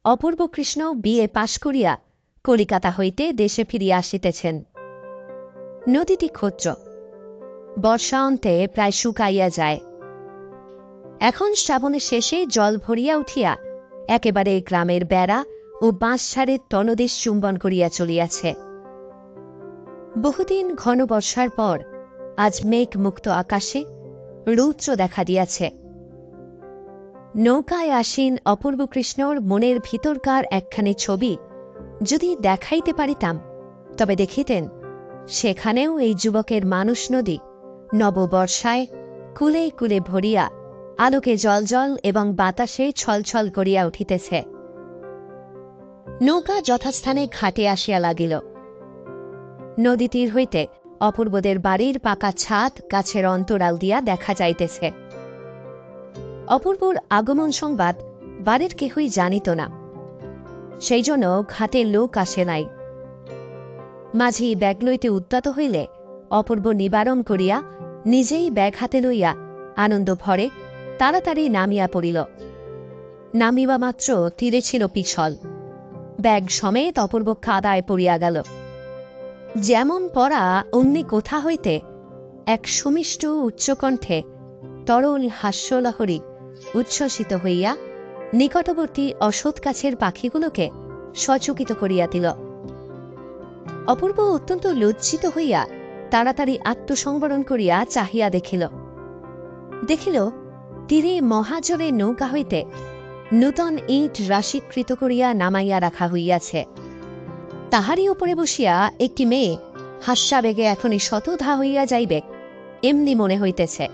অপূর্ব Krishna BA পাশ করিয়া কলিকাতা হইতে দেশে ফিরিয়া আসিতেছেন। নদীটি ক্ষুদ্র, বর্ষা অন্তে প্রায় শুকাইয়া যায়। এখন শ্রাবণের শেষে জল ভরিয়া উঠিয়া একেবারে গ্রামের বেড়া ও বাঁশঝাড়ের তলদেশ চুম্বন করিয়া চলিয়াছে। বহুদিন ঘন বর্ষার পর আজ মেঘ মুক্ত আকাশে রৌদ্র দেখা দিয়াছে। নৌকায় আসীন অপূর্ব কৃষ্ণর মনের ভিতরকার একখানি ছবি যদি দেখাইতে পারিতাম, তবে দেখিতেন সেখানেও এই যুবকের মানুষ নদী নববর্ষায় কুলে কুলে ভরিয়া আলোকে জলজল এবং বাতাসে ছলছল করিয়া উঠিতেছে। নৌকা যথাস্থানে ঘাটে আসিয়া লাগিল। নদী তীর হইতে অপূর্বদের বাড়ির পাকা ছাদ গাছের অন্তরাল দিয়া দেখা যাইতেছে। অপূর্বর আগমন সংবাদ বাড়ির কেহই জানিত না, সেই জন্য ঘাটে লোক আসে নাই। মাঝি ব্যাগ লইতে উদ্যত হইলে অপূর্ব নিবারণ করিয়া নিজেই ব্যাগ হাতে লইয়া আনন্দ ভরে তাড়াতাড়ি নামিয়া পড়িল। নামিবা মাত্র তীরে ছিল পিছল। ব্যাগ সমেত অপূর্ব কাদায় পড়িয়া গেল। যেমন পড়া অমনি কোথা হইতে এক সুমিষ্ট উচ্চকণ্ঠে তরল হাস্যলহরী উচ্ছ্বসিত হইয়া নিকটবর্তী অসৎ গাছের পাখিগুলোকে সচকিত করিয়া দিল। অপূর্ব অত্যন্ত লজ্জিত হইয়া তাড়াতাড়ি আত্মসংবরণ করিয়া চাহিয়া দেখিল তীরে মহাজলের নৌকা হইতে নূতন ইট রাশিকৃত করিয়া নামাইয়া রাখা হইয়াছে। তাহারই উপরে বসিয়া একটি মেয়ে হাস্যাবেগে এখনই শতধা হইয়া যাইবে এমনি মনে হইতেছে।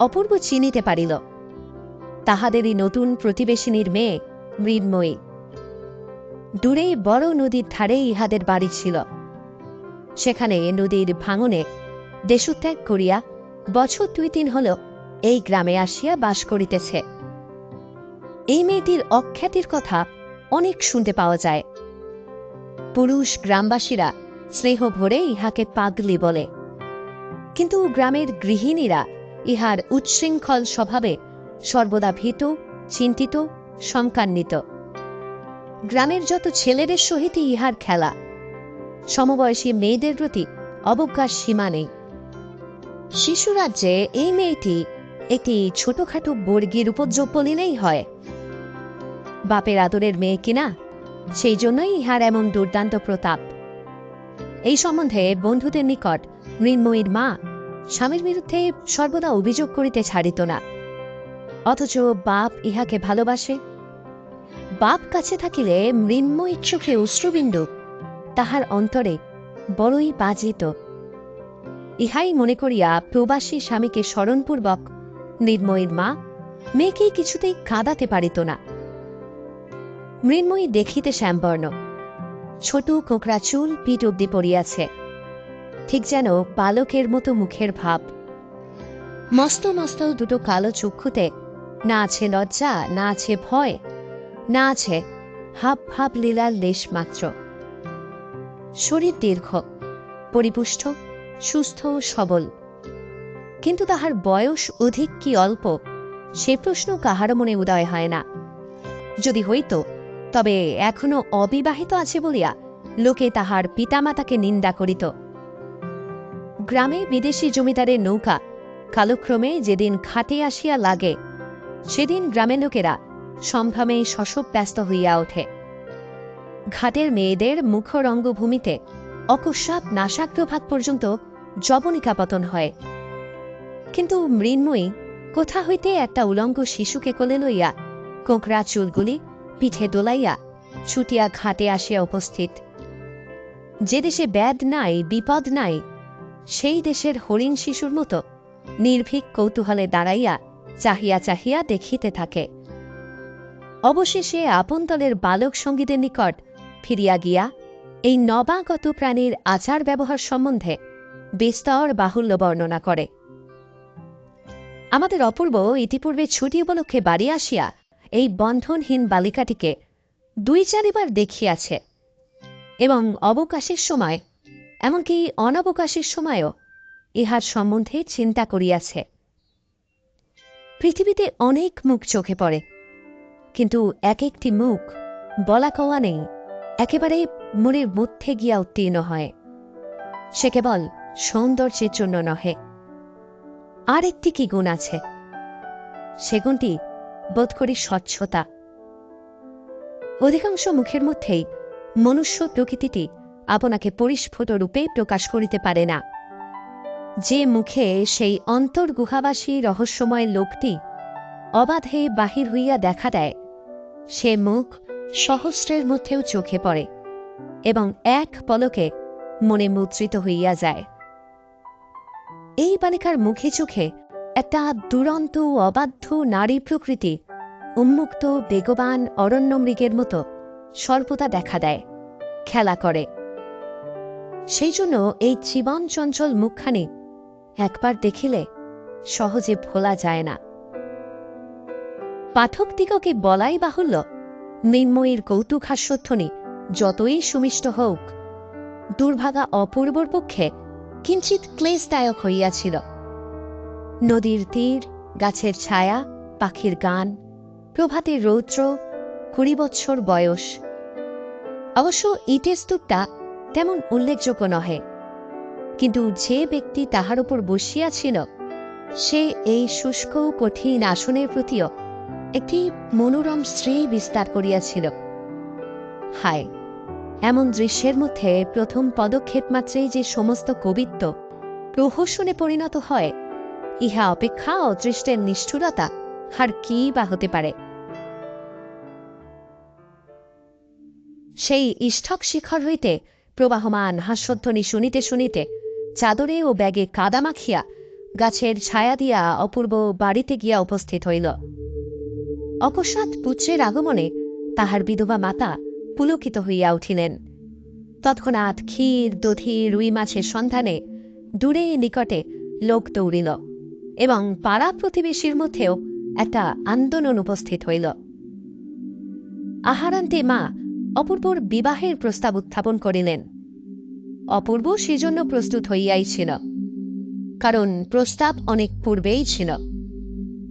অপূর্ব চিনিতে পারিল তাহাদেরই নতুন প্রতিবেশিনীর মেয়ে মৃন্ময়ী। দূরে বড় নদীর ধারে ইহাদের বাড়ি ছিল। সেখানে নদীর ভাঙনে দেশত্যাগ করিয়া বছর 2-3 হল এই গ্রামে আসিয়া বাস করিতেছে। এই মেয়েটির অখ্যাতির কথা অনেক শুনতে পাওয়া যায়। পুরুষ গ্রামবাসীরা স্নেহ ভরে ইহাকে পাগলি বলে, কিন্তু গ্রামের গৃহিণীরা ইহার উচ্ছৃঙ্খল স্বভাবে সর্বদা ভীত, চিন্তিত, শঙ্কান্বিত। গ্রামের যত ছেলেদের সহিতই ইহার খেলা। সমবয়সী মেয়েদের প্রতি অবজ্ঞার সীমা নেই। শিশুরাজ্যে এই মেয়েটি একটি ছোটখাটো বর্গীর উপদ্রব বলিলেই হয়। বাপের আদরের মেয়ে কিনা, সেই জন্যই ইহার এমন দুর্দান্ত প্রতাপ। এই সম্বন্ধে বন্ধুদের নিকট মৃন্ময়ীর মা স্বামীর বিরুদ্ধে সর্বদা অভিযোগ করিতে ছাড়িত না। অথচ বাপ ইহাকে ভালোবাসে। বাপ কাছে থাকিলে মৃন্ময়ীর চোখে অশ্রুবিন্দু তাহার অন্তরে বড়ই বাজিত। ইহাই মনে করিয়া প্রবাসী স্বামীকে স্মরণপূর্বক মৃন্ময়ীর মা মেয়েকেই কিছুতেই কাঁদাতে পারিত না। মৃন্ময়ী দেখিতে শ্যামবর্ণ, ছোট কোঁকড়া চুল পিঠ অব্দি পড়িয়াছে, ঠিক যেন বালকের মতো মুখের ভাব। মস্ত মস্ত দুটো কালো চক্ষুতে না আছে লজ্জা, না আছে ভয়, না আছে হাব ভাব লীলার লেশ মাত্র। শরীর দীর্ঘ, পরিপুষ্ট, সুস্থ ও সবল, কিন্তু তাহার বয়স অধিক কি অল্প সে প্রশ্ন কাহারও মনে উদয় হয় না। যদি হইত তবে এখনো অবিবাহিত আছে বলিয়া লোকে তাহার পিতামাতাকে নিন্দা করিত। গ্রামে বিদেশি জমিদারের নৌকা কালক্রমে যেদিন ঘাটে আসিয়া লাগে, সেদিন গ্রামের লোকেরা সম্ভ্রমে শশব ব্যস্ত হইয়া ওঠে। ঘাটের মেয়েদের মুখরঙ্গভূমিতে অকস্মাৎ নাসাগ্রভাগ পর্যন্ত যবনিকা পতন হয়। কিন্তু মৃন্ময়ী কোথা হইতে একটা উলঙ্গ শিশুকে কোলে লইয়া কোঁকড়া চুলগুলি পিঠে দোলাইয়া ছুটিয়া ঘাটে আসিয়া উপস্থিত। যে দেশে ব্যাধ নাই, বিপদ নাই, সেই দেশের হরিণ শিশুর মতো নির্ভীক কৌতূহলে দাঁড়াইয়া চাহিয়া চাহিয়া দেখিতে থাকে। অবশেষে আপনতলের বালক সঙ্গীদের নিকট ফিরিয়া গিয়া এই নবাগত প্রাণীর আচার ব্যবহার সম্বন্ধে বিস্তর বাহুল্য বর্ণনা করে। আমাদের অপূর্ব ইতিপূর্বে ছুটি উপলক্ষে বাড়ি আসিয়া এই বন্ধনহীন বালিকাটিকে 2-4 বার দেখিয়াছে এবং অবকাশের সময়, এমনকি অনবকাশের সময়ও ইহার সম্বন্ধে চিন্তা করিয়াছে। পৃথিবীতে অনেক মুখ চোখে পড়ে, কিন্তু এক একটি মুখ বলা কওয়া নেই, একেবারে মনের মধ্যে গিয়া উত্তীর্ণ হয়। সে কেবল সৌন্দর্যের জন্য নহে, আর একটি কি গুণ আছে, সেগুণটি বোধ করি স্বচ্ছতা। অধিকাংশ মুখের মধ্যেই মনুষ্য প্রকৃতিটি আপনাকে পরিস্ফুট রূপে প্রকাশ করিতে পারে না। যে মুখে সেই অন্তর্গুহাবাসী রহস্যময় লোকটি অবাধে বাহির হইয়া দেখা দেয়, সে মুখ সহস্রের মধ্যেও চোখে পড়ে এবং এক পলকে মনে মুদ্রিত হইয়া যায়। এই বালিকার মুখে চোখে একটা দুরন্ত অবাধ্য নারী প্রকৃতি উন্মুক্ত বেগবান অরণ্য মৃগের মতো সর্বদা দেখা দেয়, খেলা করে। সেই জন্য এই জীবন চঞ্চল মুখখানি একবার দেখিলে সহজে ভোলা যায় না। পাঠকদিগকে বলাই বাহুল্য, মৃন্ময়ীর কৌতুকহাস্যধ্বনি যতই সুমিষ্ট হোক, দুর্ভাগা অপূর্বর পক্ষে কিঞ্চিত ক্লেশদায়ক হইয়াছিল। নদীর তীর, গাছের ছায়া, পাখির গান, প্রভাতের রৌদ্র, 20 বৎসর বয়স। অবশ্য ইটের স্তূপটা তেমন উল্লেখযোগ্য নহে, কিন্তু যে ব্যক্তি তাহার উপর বসিয়াছিল সে এই শুষ্ক কঠিন আসনের প্রতিও একটি মনোরম শ্রেয় বিস্তার করিয়াছিল। হায়, এমন দৃশ্যের মধ্যে প্রথম পদক্ষেপ মাত্রেই যে সমস্ত কবিত্ব প্রহসনে পরিণত হয়, ইহা অপেক্ষা অদৃষ্টের নিষ্ঠুরতা আর কি বা হতে পারে। সেই ইষ্ঠক শিখর হইতে প্রবাহমান হাস্যধ্বনি শুনিতে শুনিতে চাদরে ও ব্যাগে কাদা মাখিয়া গাছের ছায়া দিয়া অপূর্ব বাড়িতে গিয়া উপস্থিত হইল। অকস্মাৎ পুত্রের আগমনে তাহার বিধবা মাতা পুলকিত হইয়া উঠিলেন। তৎক্ষণাৎ ক্ষীর, দধি, রুই মাছের সন্ধানে দূরে নিকটে লোক দৌড়িল এবং পাড়া প্রতিবেশীর মধ্যেও একটা আন্দোলন উপস্থিত হইল। আহারান্তে মা অপূর্বর বিবাহের প্রস্তাব উত্থাপন করিলেন। অপূর্ব সেজন্য প্রস্তুত হইয়াই ছিল, কারণ প্রস্তাব অনেক পূর্বেই ছিল।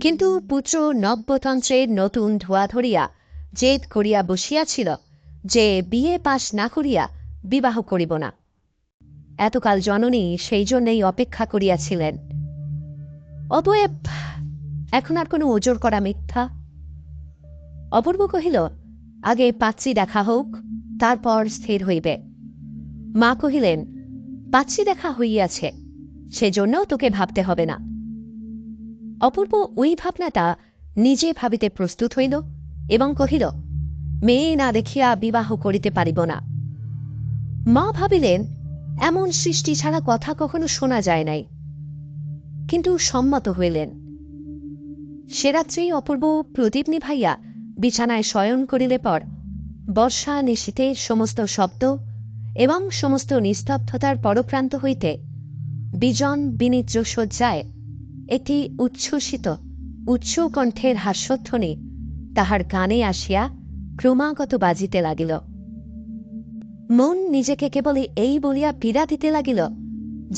কিন্তু পুত্র নব্যতন্ত্রের নতুন ধোয়া ধরিয়া জেদ করিয়া বসিয়াছিল যে বিয়ে পাশ না করিয়া বিবাহ করিব না। এতকাল জননী সেই জন্যই অপেক্ষা করিয়াছিলেন। অতএব এখন আর কোনো ওজর করা মিথ্যা। অপূর্ব কহিল, আগে পাত্রী দেখা হোক, তারপর স্থির হইবে। মা কহিলেন, পাত্রী দেখা হইয়াছে, সেজন্য তোকে ভাবতে হবে না। অপূর্ব ওই ভাবনাটা নিজে ভাবিতে প্রস্তুত হইল এবং কহিল, মেয়ে না দেখিয়া বিবাহ করিতে পারিব না। মা ভাবিলেন, এমন সৃষ্টি ছাড়া কথা কখনো শোনা যায় নাই, কিন্তু সম্মত হইলেন। সে রাত্রেই অপূর্ব প্রদীপ নিভাইয়া বিছানায় শয়ন করিলে পর বর্ষা নিশীথে সমস্ত শব্দ এবং সমস্ত নিস্তব্ধতার পরপ্রান্ত হইতে বিজন বিনিদ্র শয্যায় একটি উচ্ছ্বসিত উচ্চ কণ্ঠের হাস্যধ্বনি তাহার কানে আসিয়া ক্রমাগত বাজিতে লাগিল। মন নিজেকে কেবল এই বলিয়া পীড়া দিতে লাগিল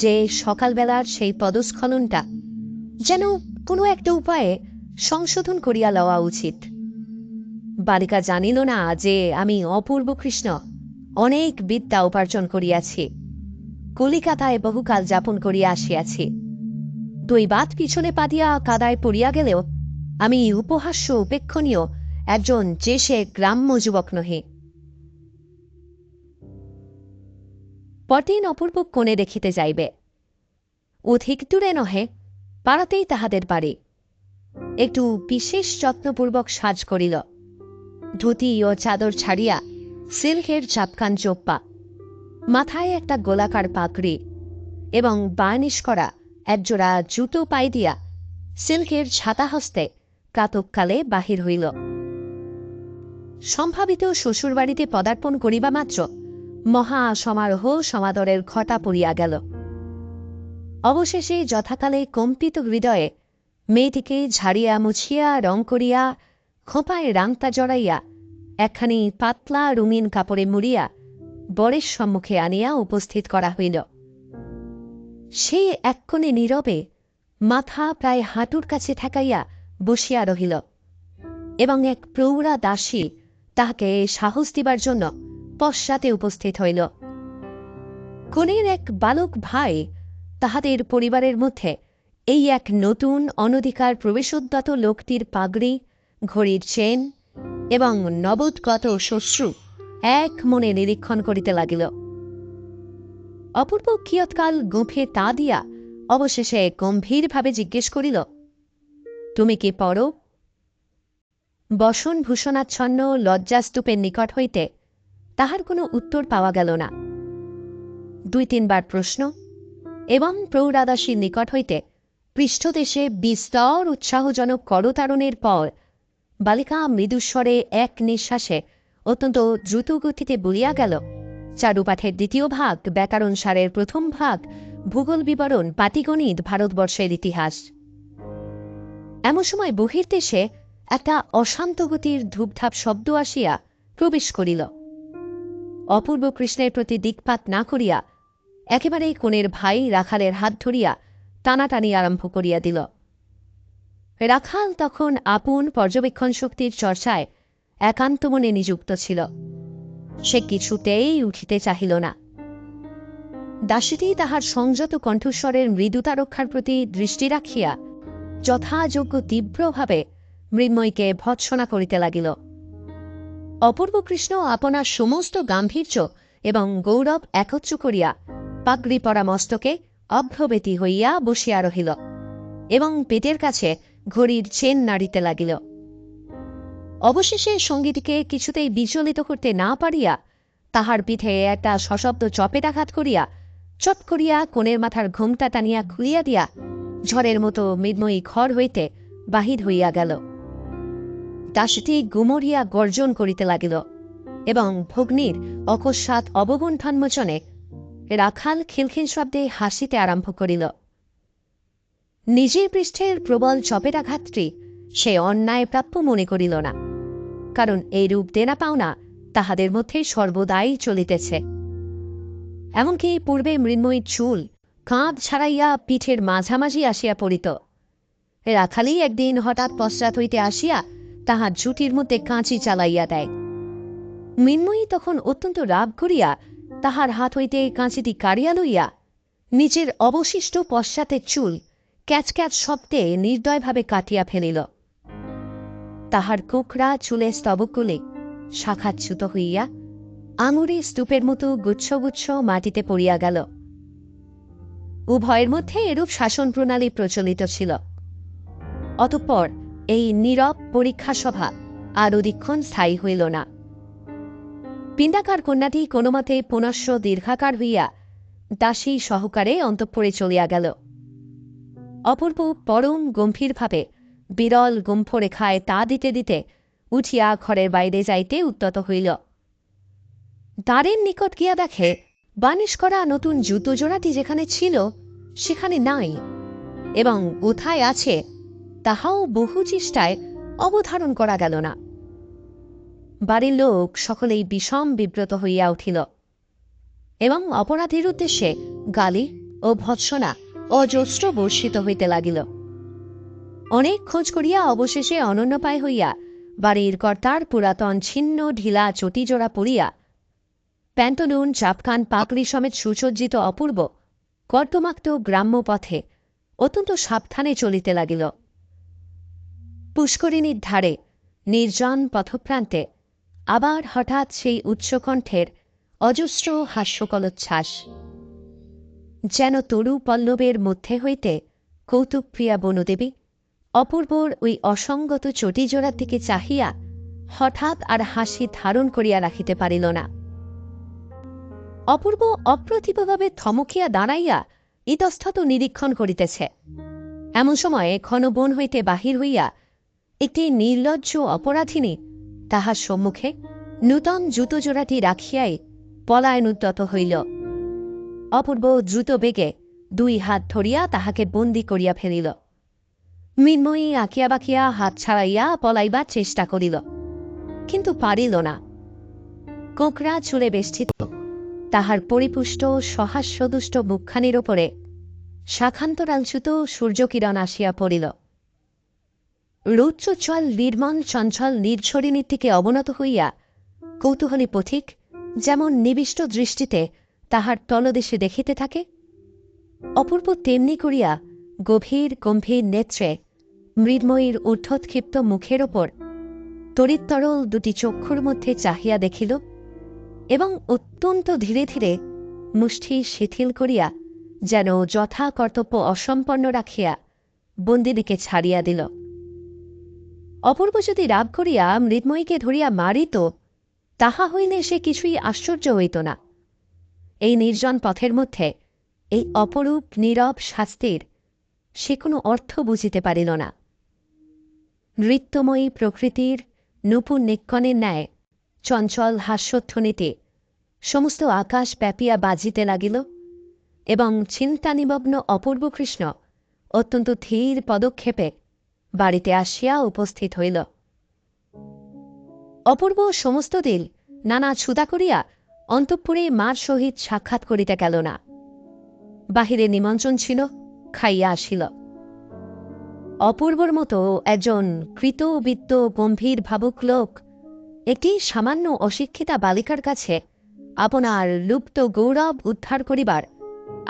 যে সকালবেলার সেই পদস্খলনটা যেন কোনো একটা উপায়ে সংশোধন করিয়া লওয়া উচিত। বালিকা জানিল না যে আমি অপূর্ব কৃষ্ণ অনেক বিদ্যা উপার্জন করিয়াছি, কলিকাতায় বহুকাল যাপন করিয়া আসিয়াছি। 2 বাত পিছনে পাতিয়া কাদায় পড়িয়া গেলেও আমি উপহাস্য উপেক্ষণীয় একজন যে সে গ্রাম্য যুবক নহে। পরদিন অপূর্ব কোণে দেখিতে যাইবে। অধিক দূরে নহে, পাড়াতেই তাহাদের বাড়ি। একটু বিশেষ যত্নপূর্বক সাজ করিল। ধুতি ও চাদর ছাড়িয়া সিল্কের চাপকান চোপ্পা, মাথায় একটা গোলাকার পাগড়ি এবং বার্নিশ করা একজোড়া জুতো পাই দিয়া সিল্কের ছাতা হস্তে প্রাতঃকালে বাহির হইল। সম্ভাবিত শ্বশুরবাড়িতে পদার্পণ করিবা মাত্র মহা সমারোহ সমাদরের ঘটা পড়িয়া গেল। অবশেষে যথাকালে কম্পিত হৃদয়ে মেয়েটিকে ঝাড়িয়া মুছিয়া রং করিয়া খোঁপায় রাংতা জড়াইয়া একখানি পাতলা রঙিন কাপড়ে মুড়িয়া বরের সম্মুখে আনিয়া উপস্থিত করা হইল। সে এক কোণে নীরবে মাথা প্রায় হাঁটুর কাছে ঠেকাইয়া বসিয়া রহিল। এবং এক প্রৌঢ়া দাসী তাহাকে সাহস দিবার জন্য পশ্চাতে উপস্থিত হইল। কনের এক বালক ভাই তাহাদের পরিবারের মধ্যে এই এক নতুন অনধিকার প্রবেশোদ্যত লোকটির পাগড়ি, ঘড়ির চেন এবং নবোদ্গত শ্বশ্রু এক মনে নিরীক্ষণ করিতে লাগিল। অপূর্ব কিয়ৎকাল গোঁফে তা দিয়া অবশেষে গম্ভীরভাবে জিজ্ঞেস করিল, তুমি কি পড়ো? বসন ভূষণাচ্ছন্ন লজ্জাস্তূপের নিকট হইতে তাহার কোনো উত্তর পাওয়া গেল না। 2-3 বার প্রশ্ন এবং প্রৌঢ়াদাসীর নিকট হইতে পৃষ্ঠদেশে বিস্তর উৎসাহজনক করতাড়নের পর বালিকা মৃদুস্বরে এক নিঃশ্বাসে অত্যন্ত দ্রুত গতিতে বলিয়া গেল, চারুপাঠের 2য় ভাগ, ব্যাকরণ সারের 1ম ভাগ, ভূগোল বিবরণ, পাটিগণিত, ভারতবর্ষের ইতিহাস। এমন সময় বহির্দেশে একটা অশান্ত গতির ধূপধাপ শব্দ আসিয়া প্রবেশ করিল। অপূর্ব কৃষ্ণের প্রতি দিকপাত না করিয়া একেবারে কনের ভাই রাখালের হাত ধরিয়া টানাটানি আরম্ভ করিয়া দিল। রাখাল তখন আপন পর্যবেক্ষণ শক্তির চর্চায় একান্ত মনে নিযুক্ত ছিল। সে কিছুতেই উঠিতে চাহিল না। দাসীটি তাহার সংযত কণ্ঠস্বরের মৃদুতা রক্ষার প্রতি দৃষ্টি রাখিয়া যথাযোগ্য তীব্রভাবে মৃন্ময়ীকে ভৎসনা করিতে লাগিল। অপূর্ব কৃষ্ণ আপনার সমস্ত গাম্ভীর্য এবং গৌরব একত্র করিয়া পাগড়ি পরা মস্তকে অভ্রবেতী হইয়া বসিয়া রহিল এবং পেটের কাছে ঘড়ির চেন নাড়িতে লাগিল। অবশেষে সঙ্গীটিকে কিছুতেই বিচলিত করতে না পারিয়া তাহার পিঠে একটা সশব্দ চপেটাঘাত করিয়া চট করিয়া কনের মাথার ঘোমটা টানিয়া খুলিয়া দিয়া ঝড়ের মতো মৃন্ময়ী ঘর হইতে বাহির হইয়া গেল। দাসীটি গুমরিয়া গর্জন করিতে লাগিল এবং ভগ্নীর অকস্মাৎ অবগুণ্ঠন্মোচনে রাখাল খিলখিল শব্দে হাসিতে আরম্ভ করিল। নিজের পৃষ্ঠের প্রবল চপেটাঘাতটি সে অন্যায় প্রাপ্য মনে করিল না, কারণ এইরূপ দেনা পাওনা তাহাদের মধ্যে সর্বদাই চলিতেছে। এমনকি পূর্বে মৃন্ময়ীর চুল কাঁধ ছাড়াইয়া পিঠের মাঝামাঝি আসিয়া পড়িত। রাখালই একদিন হঠাৎ পশ্চাৎ হইতে আসিয়া তাহার ঝুটির মধ্যে কাঁচি চালাইয়া দেয়। মৃন্ময়ী তখন অত্যন্ত রাগ করিয়া তাহার হাত হইতে কাঁচিটি কাড়িয়া লইয়া নিজের অবশিষ্ট পশ্চাতের চুল ক্যাচ ক্যাচ শব্দে নির্দয়ভাবে কাটিয়া ফেলিল। তাহার কোঁকড়া চুলের স্তবকগুলি শাখাচ্যুত হইয়া আঙুরে স্তূপের মতো গুচ্ছগুচ্ছ মাটিতে পড়িয়া গেল। উভয়ের মধ্যে এরূপ শাসন প্রণালী প্রচলিত ছিল। অতঃপর এই নীরব পরীক্ষা সভা আর অধিকক্ষণ স্থায়ী হইল না। পিণ্ডাকার কন্যাটি কোনোমতে পুনশ্চ দীর্ঘাকার হইয়া দাসী সহকারে অন্তঃপুরে চলিয়া গেল। অপূর্ব পরম গম্ভীরভাবে বিরল গুম্ফরেখায় তা দিতে দিতে উঠিয়া ঘরের বাইরে যাইতে উদ্যত হইল। দ্বারের নিকট গিয়া দেখে বানিশ করা নতুন জুতো জোড়াটি যেখানে ছিল সেখানে নাই, এবং কোথায় আছে তাহাও বহু চেষ্টায় অবধারণ করা গেল না। বাড়ির লোক সকলেই বিষম বিব্রত হইয়া উঠিল এবং অপরাধীর উদ্দেশ্যে গালি ও ভৎসনা অজস্র বর্ষিত হইতে লাগিল। অনেক খোঁজ করিয়া অবশেষে অনন্যপায় হইয়া বাড়ির কর্তার পুরাতন ছিন্ন ঢিলা চটিজোড়া পরিয়া প্যান্টলুন, চাপকান, পাগড়ি সমেত সুসজ্জিত অপূর্ব কর্দমাক্ত গ্রাম্য পথে অত্যন্ত সাবধানে চলিতে লাগিল। পুষ্করিণীর ধারে নির্জন পথপ্রান্তে আবার হঠাৎ সেই উচ্চকণ্ঠের অজস্র হাস্যকলোচ্ছ্বাস, যেন তরু পল্লবের মধ্যে হইতে কৌতুকপ্রিয়া বনদেবী অপূর্বর ওই অসঙ্গত চটিজোড়ার দিকে চাহিয়া হঠাৎ আর হাসি ধারণ করিয়া রাখিতে পারিল না। অপূর্ব অপ্রতিভভাবে থমকিয়া দাঁড়াইয়া ইতস্তত নিরীক্ষণ করিতেছে। এমন সময়ে ঘন বন হইতে বাহির হইয়া একটি নির্লজ্জ অপরাধিনী তাহার সম্মুখে নূতন জুতোজোড়াটি রাখিয়াই পলায়নোদ্যত হইল। অপূর্ব দ্রুত বেগে 2 হাত ধরিয়া তাহাকে বন্দী করিয়া ফেলিল। মৃন্ময়ী আঁকিয়া বাঁকিয়া হাত ছাড়াইয়া পলাইবার চেষ্টা করিল, কিন্তু পারিল না। কোঁকড়া চুলে বেষ্টিত তাহার পরিপুষ্ট সহাস্যদুষ্ট মুখখানির ওপরে শাখান্তরাংশুত সূর্যকিরণ আসিয়া পড়িল। রৌদ্রোজ্জ্বল নির্মল চঞ্চল নির্ঝরিণীর দিকে অবনত হইয়া কৌতূহলী পথিক যেমন নিবিষ্ট দৃষ্টিতে তাহার তলদেশে দেখিতে থাকে, অপূর্ব তেমনি করিয়া গভীর গম্ভীর নেত্রে মৃন্ময়ীর ঊর্ধ্বক্ষিপ্ত মুখের ওপর তরিতরল দুটি চক্ষুর মধ্যে চাহিয়া দেখিল এবং অত্যন্ত ধীরে ধীরে মুষ্টি শিথিল করিয়া যেন যথা কর্তব্য অসম্পন্ন রাখিয়া বন্দিনীকে ছাড়িয়া দিল। অপূর্ব যদি রাগ করিয়া মৃন্ময়ীকে ধরিয়া মারিত, তাহা হইলে সে কিছুই আশ্চর্য হইত না। এই নির্জন পথের মধ্যে এই অপরূপ নীরব শাস্তির সে কোনো অর্থ বুঝিতে পারিল না। নৃত্যময়ী প্রকৃতির নূপুর নিক্কণের ন্যায় চঞ্চল হাস্যধ্বনিতে সমস্ত আকাশ ব্যাপিয়া বাজিতে লাগিল এবং চিন্তানিমগ্ন অপূর্ব কৃষ্ণ অত্যন্ত ধীর পদক্ষেপে বাড়িতে আসিয়া উপস্থিত হইল। অপূর্ব সমস্ত দিন নানা ছুতা করিয়া অন্তঃপুরে মার সহিত সাক্ষাৎ করিতে গেল না। বাহিরে নিমন্ত্রণ ছিল, খাইয়া আসিল। অপূর্বর মতো একজন কৃতবিত্ত গম্ভীর ভাবুক লোক একটি সামান্য অশিক্ষিতা বালিকার কাছে আপনার লুপ্ত গৌরব উদ্ধার করিবার,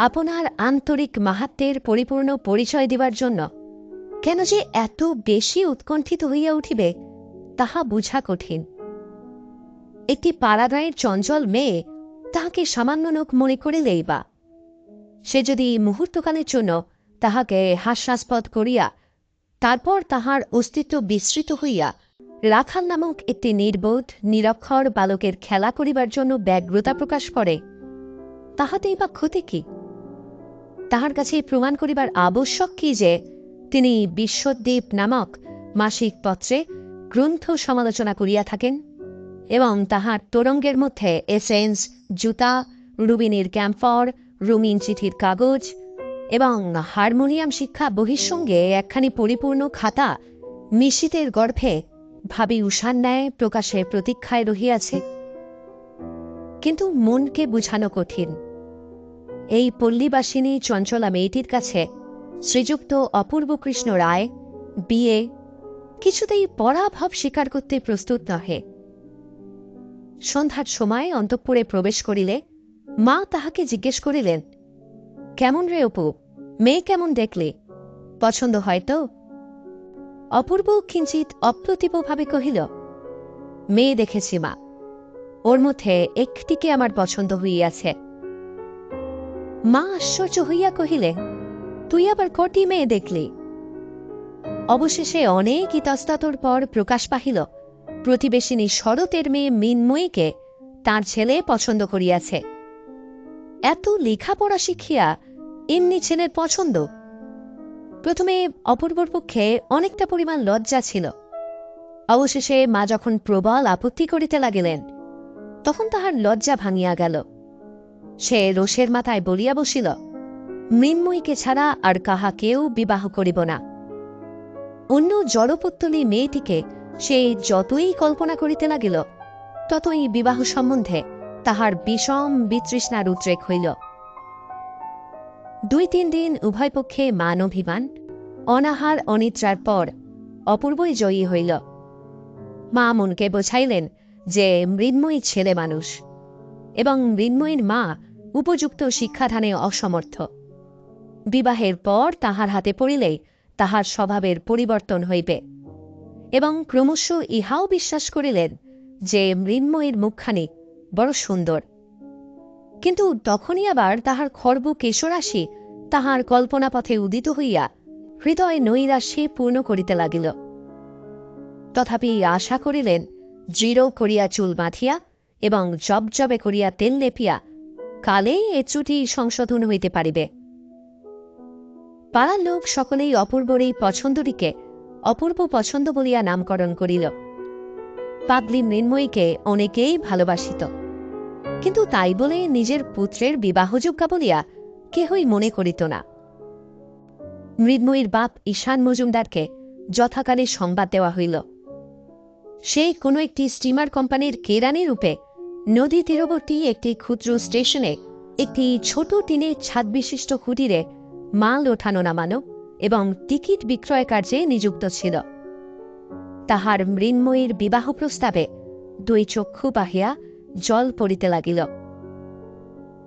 আপনার আন্তরিক মাহাত্ম্যের পরিপূর্ণ পরিচয় দিবার জন্য কেন যে এত বেশি উৎকণ্ঠিত হইয়া উঠিবে তাহা বুঝা কঠিন। একটি পাড়াগাঁয়ের চঞ্চল মেয়ে তাহাকে সামান্য লোক মনে করিলেই বা, সে যদি মুহূর্তকালের জন্য তাহাকে হাস্যাস্পদ করিয়া তারপর তাহার অস্তিত্ব বিস্মৃত হইয়া রাখাল নামক একটি নির্বোধ নিরক্ষর বালকের খেলা করিবার জন্য ব্যগ্রতা প্রকাশ করে, তাহাতেই বা ক্ষতি কি? তাহার কাছে প্রমাণ করিবার আবশ্যক কি যে তিনি বিশ্বদ্বীপ নামক মাসিক পত্রে গ্রন্থ সমালোচনা করিয়া থাকেন এবং তাহার তোরঙ্গের মধ্যে এসেন্স, জুতা, রুবিনের ক্যাম্ফর, রঙিন চিঠির কাগজ এবং হারমোনিয়াম শিক্ষা বহিঃসঙ্গে একখানি পরিপূর্ণ খাতা মিশিতের গর্ভে ভাবি উষার ন্যায় প্রকাশের প্রতীক্ষায় রহিয়াছে। কিন্তু মনকে বুঝানো কঠিন। এই পল্লীবাসিনী চঞ্চলা মেয়েটির কাছে শ্রীযুক্ত অপূর্ব কৃষ্ণ রায় বিয়ে কিছুতেই পরাভব স্বীকার করতে প্রস্তুত নহে। সন্ধ্যার সময় অন্তঃপুরে প্রবেশ করিলে মা তাহাকে জিজ্ঞেস করিলেন, কেমন রে অপু, মেয়ে কেমন দেখলে? পছন্দ হয় তো? অপূর্ব কিঞ্চিত অপ্রতিভভাবে কহিল, মেয়ে দেখেছি মা, ওর মধ্যে একটিকে আমার পছন্দ হইয়াছে। মা আশ্চর্য হইয়া কহিলে, তুই আবার কটি মেয়ে দেখলি? অবশেষে অনেক ইতস্ততর পর প্রকাশ পাহিল প্রতিবেশিনী শরতের মেয়ে মৃন্ময়ীকে তার ছেলে পছন্দ করিয়াছে। এত লেখাপড়া শিখিয়া এমনি ছেলের পছন্দ? প্রথমে অপূর্বর পক্ষে অনেকটা পরিমাণ লজ্জা ছিল। অবশেষে মা যখন প্রবল আপত্তি করিতে লাগিলেন, তখন তাহার লজ্জা ভাঙিয়া গেল। সে রোষের মাথায় বলিয়া বসিল, মৃন্ময়ীকে ছাড়া আর কাহাকেও বিবাহ করিব না। অন্য জড়পুত্তলী মেয়েটিকে সে যতই কল্পনা করিতে লাগিল, ততই বিবাহ সম্বন্ধে তাহার বিষম বিতৃষ্ণার উদ্রেক হইল। 2-3 দিন উভয় পক্ষে মান অভিমান, অনাহার অনিদ্রার পর অপূর্বই জয়ী হইল। মা মনকে বোঝাইলেন যে মৃন্ময়ী ছেলে মানুষ এবং মৃন্ময়ীর মা উপযুক্ত শিক্ষাদানে অসমর্থ। বিবাহের পর তাহার হাতে পড়িলেই তাহার স্বভাবের পরিবর্তন হইবে এবং ক্রমশ ইহাও বিশ্বাস করিলেন যে মৃন্ময়ীর মুখখানি বড় সুন্দর। কিন্তু তখনই আবার তাহার খর্ব কেশরাশি তাহার কল্পনাপথে উদিত হইয়া হৃদয় নৈরাশ্যে পূর্ণ করিতে লাগিল। তথাপি আশা করিলেন দৃঢ় করিয়া চুল বাঁধিয়া এবং জবজবে করিয়া তেল লেপিয়া কালেই এ ত্রুটি সংশোধন হইতে পারিবে। পাড়ার লোক সকলেই অপূর্বর এই পছন্দটিকে অপূর্ব পছন্দ বলিয়া নামকরণ করিল। পাগলি মৃন্ময়ীকে অনেকেই ভালোবাসিত, কিন্তু তাই বলে নিজের পুত্রের বিবাহযোগ্য বলিয়া কেহই মনে করিত না। মৃন্ময়ীর বাপ ঈশান মজুমদারকে যথাকালে সংবাদ দেওয়া হইল। সে কোনো একটি স্টিমার কোম্পানির কেরানি রূপে নদী তীরবর্তী একটি ক্ষুদ্র স্টেশনে একটি ছোট টিনের ছাদ বিশিষ্ট কুটিরে মাল ওঠানো নামানো এবং টিকিট বিক্রয় কার্যে নিযুক্ত ছিল। তাহার মৃন্ময়ীর বিবাহ প্রস্তাবে দুই চক্ষু বাহিয়া জল পড়িতে লাগিল।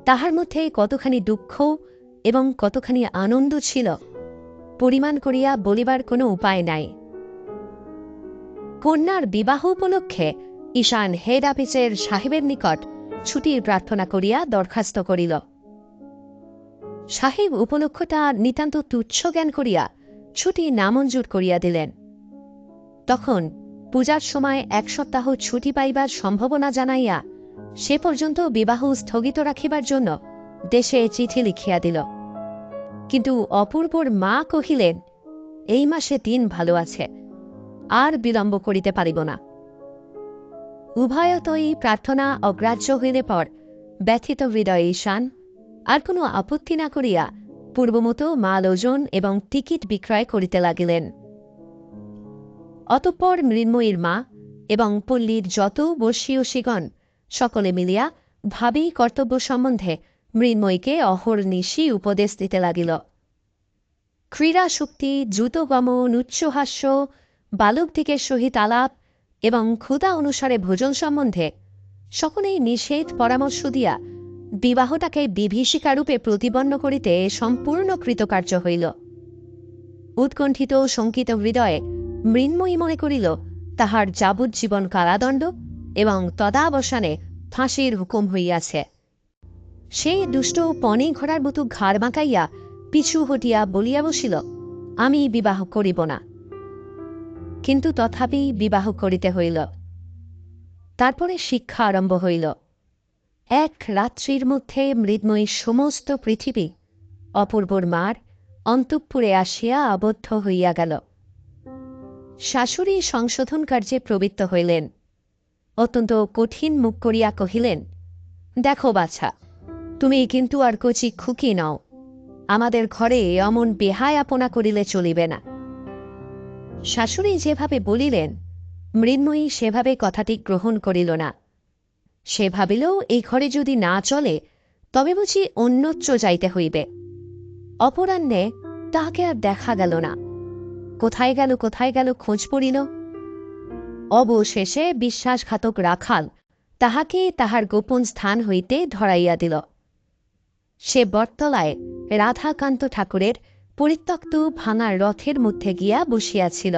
তাহার মধ্যে কতখানি দুঃখ এবং কতখানি আনন্দ ছিল পরিমাণ করিয়া বলিবার কোনো উপায় নাই। কন্যার বিবাহ উপলক্ষে ঈশান হেড অফিসের সাহেবের নিকট ছুটির প্রার্থনা করিয়া দরখাস্ত করিল। সাহেব উপলক্ষটা নিতান্ত তুচ্ছ জ্ঞান করিয়া ছুটি নামঞ্জুর করিয়া দিলেন। তখন পূজার সময় 1 সপ্তাহ ছুটি পাইবার সম্ভাবনা জানাইয়া সে পর্যন্ত বিবাহ স্থগিত রাখিবার জন্য দেশে চিঠি লিখিয়া দিল। কিন্তু অপূর্বর মা কহিলেন, এই মাসে দিন ভালো আছে, আর বিলম্ব করিতে পারিব না। উভয়তই প্রার্থনা অগ্রাহ্য হইলে পর ব্যথিত হৃদয় ঈশান আর কোনো আপত্তি না করিয়া পূর্বমতো মাল ওজন এবং টিকিট বিক্রয় করিতে লাগিলেন। অতঃপর মৃন্ময়ীর মা এবং পল্লীর যত বর্ষীয়সীগণ সকলে মিলিয়া ভাবী কর্তব্য সম্বন্ধে মৃন্ময়ীকে অহর্নিশি উপদেশ দিতে লাগিল। ক্রীড়া শক্তি, দ্রুতগমন, উচ্চহাস্য, বালকদিগের সহিত আলাপ এবং ক্ষুধা অনুসারে ভোজন সম্বন্ধে সকলেই নিষেধ পরামর্শ দিয়া বিবাহটাকে বিভীষিকারূপে প্রতিপন্ন করিতে সম্পূর্ণ কৃতকার্য হইল। উৎকণ্ঠিত শঙ্কিত হৃদয়ে মৃন্ময়ী মনে করিল তাহার যাবজ্জীবন কারাদণ্ড এবং তদাবসানে ফাঁসির হুকুম হইয়াছে। সে দুষ্ট পনে ঘোড়ার মতো ঘাড় বাঁকাইয়া পিছু হটিয়া বলিয়া বসিল, আমি বিবাহ করিব না। কিন্তু তথাপি বিবাহ করিতে হইল। তারপরে শিক্ষা আরম্ভ হইল। এক রাত্রির মধ্যে মৃন্ময়ীর সমস্ত পৃথিবী অপূর্বর মার অন্তঃপুরে আসিয়া আবদ্ধ হইয়া গেল। শাশুড়ি সংশোধন কার্যে প্রবৃত্ত হইলেন। অত্যন্ত কঠিন মুখ করিয়া কহিলেন, দেখো বাছা, তুমি কিন্তু আর কচি খুকি নও, আমাদের ঘরে অমন বেহায়াপনা করিলে চলিবে না। শাশুড়ি যেভাবে বলিলেন মৃন্ময়ী সেভাবে কথাটি গ্রহণ করিল না। সে ভাবিল এই ঘরে যদি না চলে তবে বুঝি অন্যত্র যাইতে হইবে। অপরাহ্নে তাহাকে আর দেখা গেল না। কোথায় গেল খোঁজ পড়িল। অবশেষে বিশ্বাসঘাতক রাখাল তাহাকে তাহার গোপন স্থান হইতে ধরাইয়া দিল। সে বটতলায় রাধাকান্ত ঠাকুরের পরিত্যক্ত ভাঙা রথের মধ্যে গিয়া বসিয়াছিল।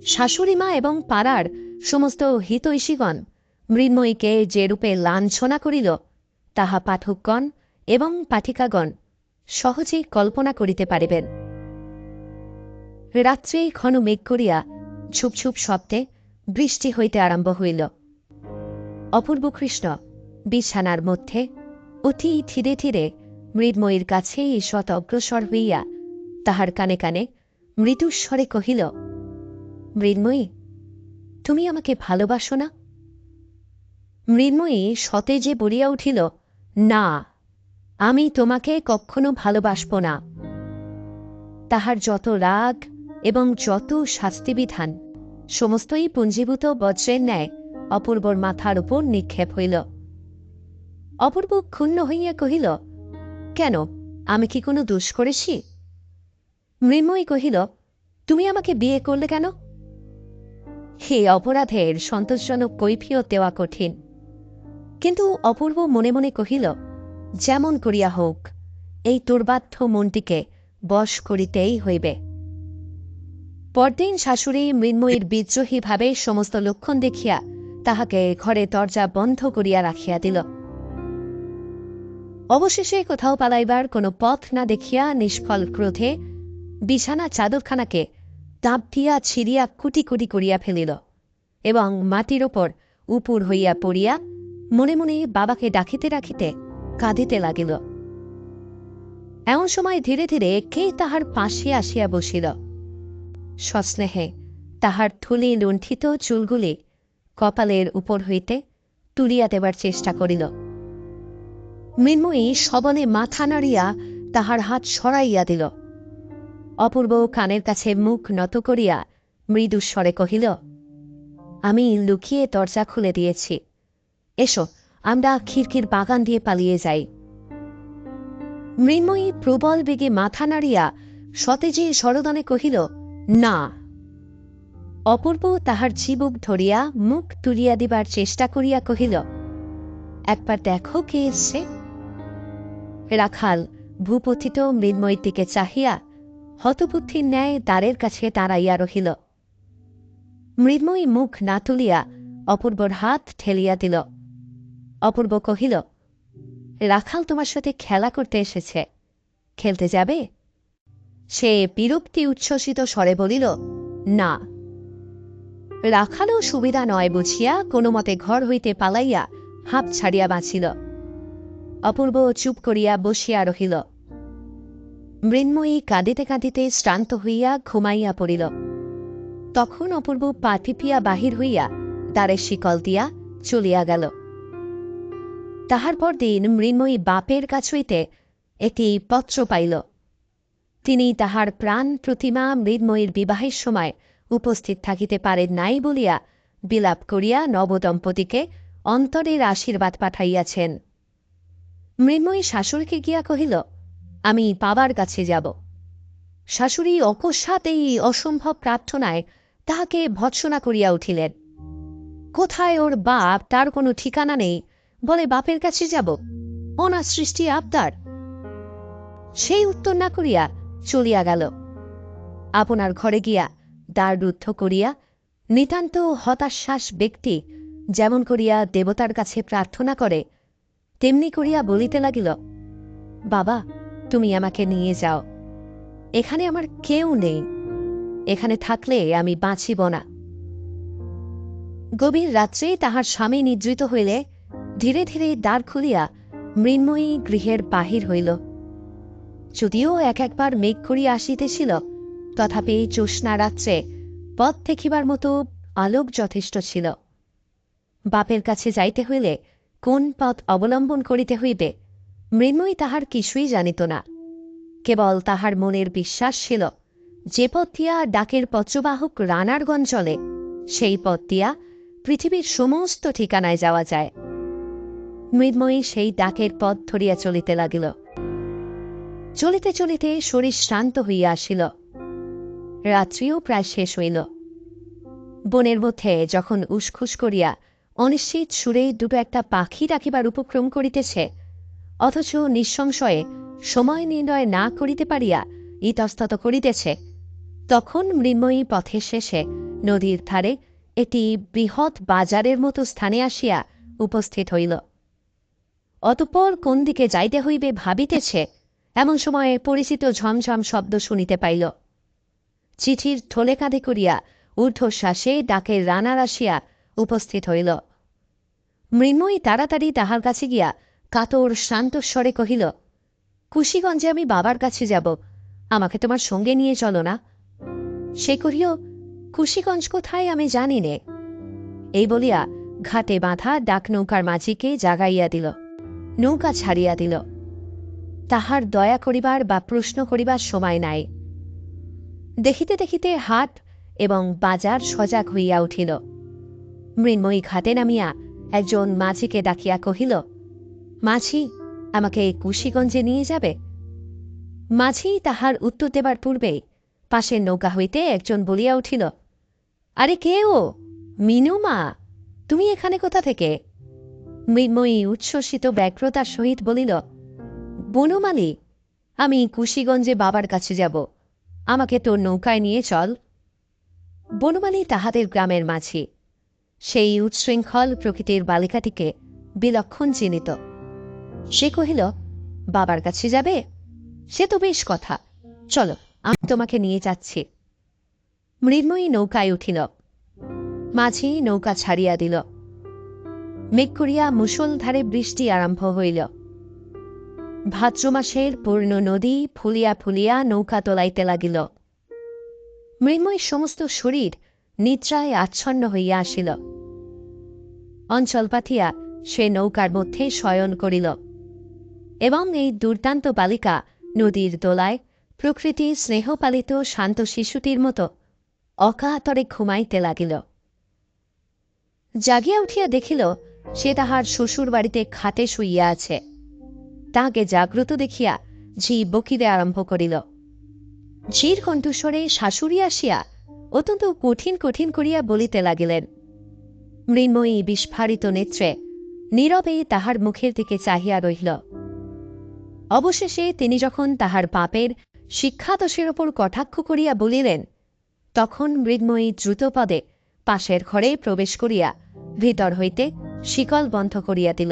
শাশুড়িমা এবং পাড়ার সমস্ত হিতৈষীগণ মৃন্ময়ীকে যে রূপে লাঞ্ছনা করিল তাহা পাঠকগণ এবং পাঠিকাগণ সহজেই কল্পনা করিতে পারিবেন। রাত্রে ঘন মেঘ করিয়া ছুপ ছুপ শব্দে বৃষ্টি হইতে আরম্ভ হইল। অপূর্ব কৃষ্ণ বিছানার মধ্যে অতি ধীরে ধীরে মৃন্ময়ীর কাছে ঈষৎ অগ্রসর হইয়া তাহার কানে কানে মৃদুস্বরে কহিল, মৃন্ময়ী, তুমি আমাকে ভালোবাসো না? মৃন্ময়ী সতেজে বলিয়া উঠিল, না, আমি তোমাকে কখনো ভালোবাসব না। তাহার যত রাগ এবং যত শাস্তিবিধান সমস্তই পুঞ্জীভূত বজ্রের ন্যায় অপূর্বর মাথার উপর নিক্ষেপ হইল। অপূর্ব ক্ষুণ্ণ হইয়া কহিল, কেন, আমি কি কোনো দোষ করেছি? মৃন্ময়ী কহিল, তুমি আমাকে বিয়ে করলে কেন? হে অপরাধের সন্তোষজনক কৈফিয়ত দেওয়া কঠিন। কিন্তু অপূর্ব মনে মনে কহিল, যেমন করিয়া হোক এই দুর্বাধ্য মনটিকে বশ করিতেই হইবে। পরদিন শাশুড়ি মৃন্ময়ীর বিদ্রোহী ভাবে সমস্ত লক্ষণ দেখিয়া তাহাকে ঘরে দরজা বন্ধ করিয়া রাখিয়া দিল। অবশেষে কোথাও পালাইবার কোনো পথ না দেখিয়া নিষ্ফল ক্রোধে বিছানা চাদরখানাকে দাঁত দিয়া ছিঁড়িয়া কুটি কুটি করিয়া ফেলিল এবং মাটির ওপর উপুর হইয়া পড়িয়া মনে মনে বাবাকে ডাকিতে ডাকিতে কাঁদিতে লাগিল। এমন সময় ধীরে ধীরে কে তাহার পাশে আসিয়া বসিল। সস্নেহে তাহার থুলি লুণ্ঠিত চুলগুলি কপালের উপর হইতে তুলিয়া দেবার চেষ্টা করিল। মৃন্ময়ী সবলে মাথা নাড়িয়া তাহার হাত সরাইয়া দিল। অপূর্ব কানের কাছে মুখ নত করিয়া মৃদুস্বরে কহিল, আমি লুকিয়ে দরজা খুলে দিয়েছি, এসো আমরা খিড়কির বাগান দিয়ে পালিয়ে যাই। মৃন্ময়ী প্রবল বেগে মাথা নাড়িয়া সতেজে সরদানে কহিল, না। অপূর্ব তাহার চিবুক ধরিয়া মুখ তুলিয়া দিবার চেষ্টা করিয়া কহিল, একবার দেখো কে এসছে। রাখাল ভূপতিত মৃন্ময়ীর দিকে চাহিয়া হতবুদ্ধির ন্যায় দ্বারের কাছে দাঁড়াইয়া রহিল। মৃন্ময়ী মুখ না তুলিয়া অপূর্বর হাত ঠেলিয়া দিল। অপূর্ব কহিল, রাখাল তোমার সাথে খেলা করতে এসেছে, খেলতে যাবে? সে বিরক্তি উচ্ছ্বসিত স্বরে বলিল, না। রাখালও সুবিধা নয় বুঝিয়া কোনো মতে ঘর হইতে পালাইয়া হাঁপ ছাড়িয়া বাঁচিল। অপূর্ব চুপ করিয়া বসিয়া রহিল। মৃন্ময়ী কাঁদিতে কাঁদিতে শ্রান্ত হইয়া ঘুমাইয়া পড়িল। তখন অপূর্ব পা টিপিয়া বাহির হইয়া দ্বারের শিকল দিয়া চলিয়া গেল। তাহার পর দিন মৃন্ময়ী বাপের কাছ হইতে একটি পত্র পাইল। তিনি তাহার প্রাণ প্রতিমা মৃন্ময়ীর বিবাহের সময় উপস্থিত থাকিতে পারেন নাই বলিয়া বিলাপ করিয়া নবদম্পতিকে অন্তরের আশীর্বাদ পাঠাইয়াছেন। মৃন্ময়ী শাশুড়িকে গিয়া কহিল, আমি বাবার কাছে যাব। শাশুড়ি অকস্মাৎ এই অসম্ভব প্রার্থনায় তাহাকে ভৎসনা করিয়া উঠিলেন। কোথায় ওর বাপ তার কোনো ঠিকানা নেই, বলে বাপের কাছে যাব, অনাথ সৃষ্টি আবদার। সেই উত্তর না করিয়া চলিয়া গেল। আপনার ঘরে গিয়া দ্বার রুদ্ধ করিয়া নিতান্ত হতাশ্বাস ব্যক্তি যেমন করিয়া দেবতার কাছে প্রার্থনা করে তেমনি করিয়া বলিতে লাগিল, বাবা, তুমি আমাকে নিয়ে যাও, এখানে আমার কেউ নেই, এখানে থাকলে আমি বাঁচিব না। গভীর রাত্রে তাহার স্বামী নিদ্রিত হইলে ধীরে ধীরে দ্বার খুলিয়া মৃন্ময়ী গৃহের বাহির হইল। যদিও এক একবার মেঘ করিয়া আসিতেছিল, তথাপি জ্যোৎস্না রাত্রে পথ দেখিবার মতো আলোক যথেষ্ট ছিল। বাপের কাছে যাইতে হইলে কোন পথ অবলম্বন করিতে হইবে মৃন্ময়ী তাহার কিছুই জানিত না। কেবল তাহার মনের বিশ্বাস ছিল, যে পথ দিয়া ডাকের পত্রবাহক রানারগঞ্জ চলে, সেই পথ দিয়া পৃথিবীর সমস্ত ঠিকানায় যাওয়া যায়। মৃন্ময়ী সেই ডাকের পথ ধরিয়া চলিতে লাগিল। চলিতে চলিতে শরীর শ্রান্ত হইয়া আসিল। রাত্রিও প্রায় শেষ হইল। বনের মধ্যে যখন উসখুস করিয়া অনিশ্চিত সুরে দুটো একটা পাখি ডাকিবার উপক্রম করিতেছে, অথচ নিঃসংশয়ে সময় নির্ণয় না করিতে পারিয়া ইতস্তত করিতেছে, তখন মৃন্ময়ী পথের শেষে নদীর ধারে একটি বৃহৎ বাজারের মতো স্থানে আসিয়া উপস্থিত হইল। অতঃপর কোন দিকে যাইতে হইবে ভাবিতেছে, এমন সময়ে পরিচিত ঝমঝম শব্দ শুনিতে পাইল। চিঠির থলে কাঁধে করিয়া ঊর্ধ্বশ্বাসে ডাকের রানার আসিয়া উপস্থিত হইল। মৃন্ময়ী তাড়াতাড়ি তাহার কাছে গিয়া কাতর শান্তস্বরে কহিল, কুশিগঞ্জে আমি বাবার কাছে যাব, আমাকে তোমার সঙ্গে নিয়ে চলো না। সে কহিল, কুশিগঞ্জ কোথায় আমি জানি নে। এই বলিয়া ঘাটে বাঁধা ডাক নৌকার মাঝিকে জাগাইয়া দিল, নৌকা ছাড়িয়া দিল। তাহার দয়া করিবার বা প্রশ্ন করিবার সময় নাই। দেখিতে দেখিতে হাট এবং বাজার সজাগ হইয়া উঠিল। মৃন্ময়ী ঘাটে নামিয়া একজন মাঝিকে ডাকিয়া কহিল, মাঝি, আমাকে কুশিগঞ্জে নিয়ে যাবে? মাঝি তাহার উত্তর দেবার পূর্বেই পাশের নৌকা হইতে একজন বলিয়া উঠিল, আরে কে ও? মিনু মা, তুমি এখানে কোথা থেকে? মৃন্ময়ী উচ্ছ্বসিত ব্যগ্রতার সহিত বলিল, বনমালী, আমি কুশিগঞ্জে বাবার কাছে যাব, আমাকে তোর নৌকায় নিয়ে চল। বনমালী তাহাদের গ্রামের মাঝি। সেই উচ্ছৃঙ্খল প্রকৃতির বালিকাটিকে বিলক্ষণ চিনিত। সে কহিল, বাবার কাছে যাবে? সে তো বেশ কথা, চলো, আমি তোমাকে নিয়ে যাচ্ছি। মৃন্ময়ী নৌকায় উঠিল। মাঝি নৌকা ছাড়িয়া দিল। মেঘ করিয়া মুষলধারে বৃষ্টি আরম্ভ হইল। ভাদ্র মাসের পূর্ণ নদী ফুলিয়া ফুলিয়া নৌকা তোলাইতে লাগিল। মৃন্ময়ীর সমস্ত শরীর নিদ্রায় আচ্ছন্ন হইয়া আসিল। অঞ্চল পাতিয়া সে নৌকার মধ্যে শয়ন করিল এবং এই দুর্দান্ত বালিকা নদীর দোলায় প্রকৃতি স্নেহপালিত শান্ত শিশুটির মতো অকাতরে ঘুমাইতে লাগিল। জাগিয়া উঠিয়া দেখিল সে তাহার শ্বশুর বাড়িতে খাটে শুইয়া আছে। তাহাকে জাগ্রত দেখিয়া ঝি বকিতে আরম্ভ করিল। ঝির কণ্ঠস্বরে শাশুড়ি আসিয়া অত্যন্ত কঠিন কঠিন করিয়া বলিতে লাগিলেন। মৃন্ময়ী বিস্ফারিত নেত্রে নীরবে তাহার মুখের দিকে চাহিয়া রহিল। অবশেষে তিনি যখন তাহার বাপের শিক্ষাদোষের ওপর কটাক্ষ করিয়া বলিলেন, তখন মৃন্ময়ী দ্রুতপদে পাশের ঘরে প্রবেশ করিয়া ভিতর হইতে শিকল বন্ধ করিয়া দিল।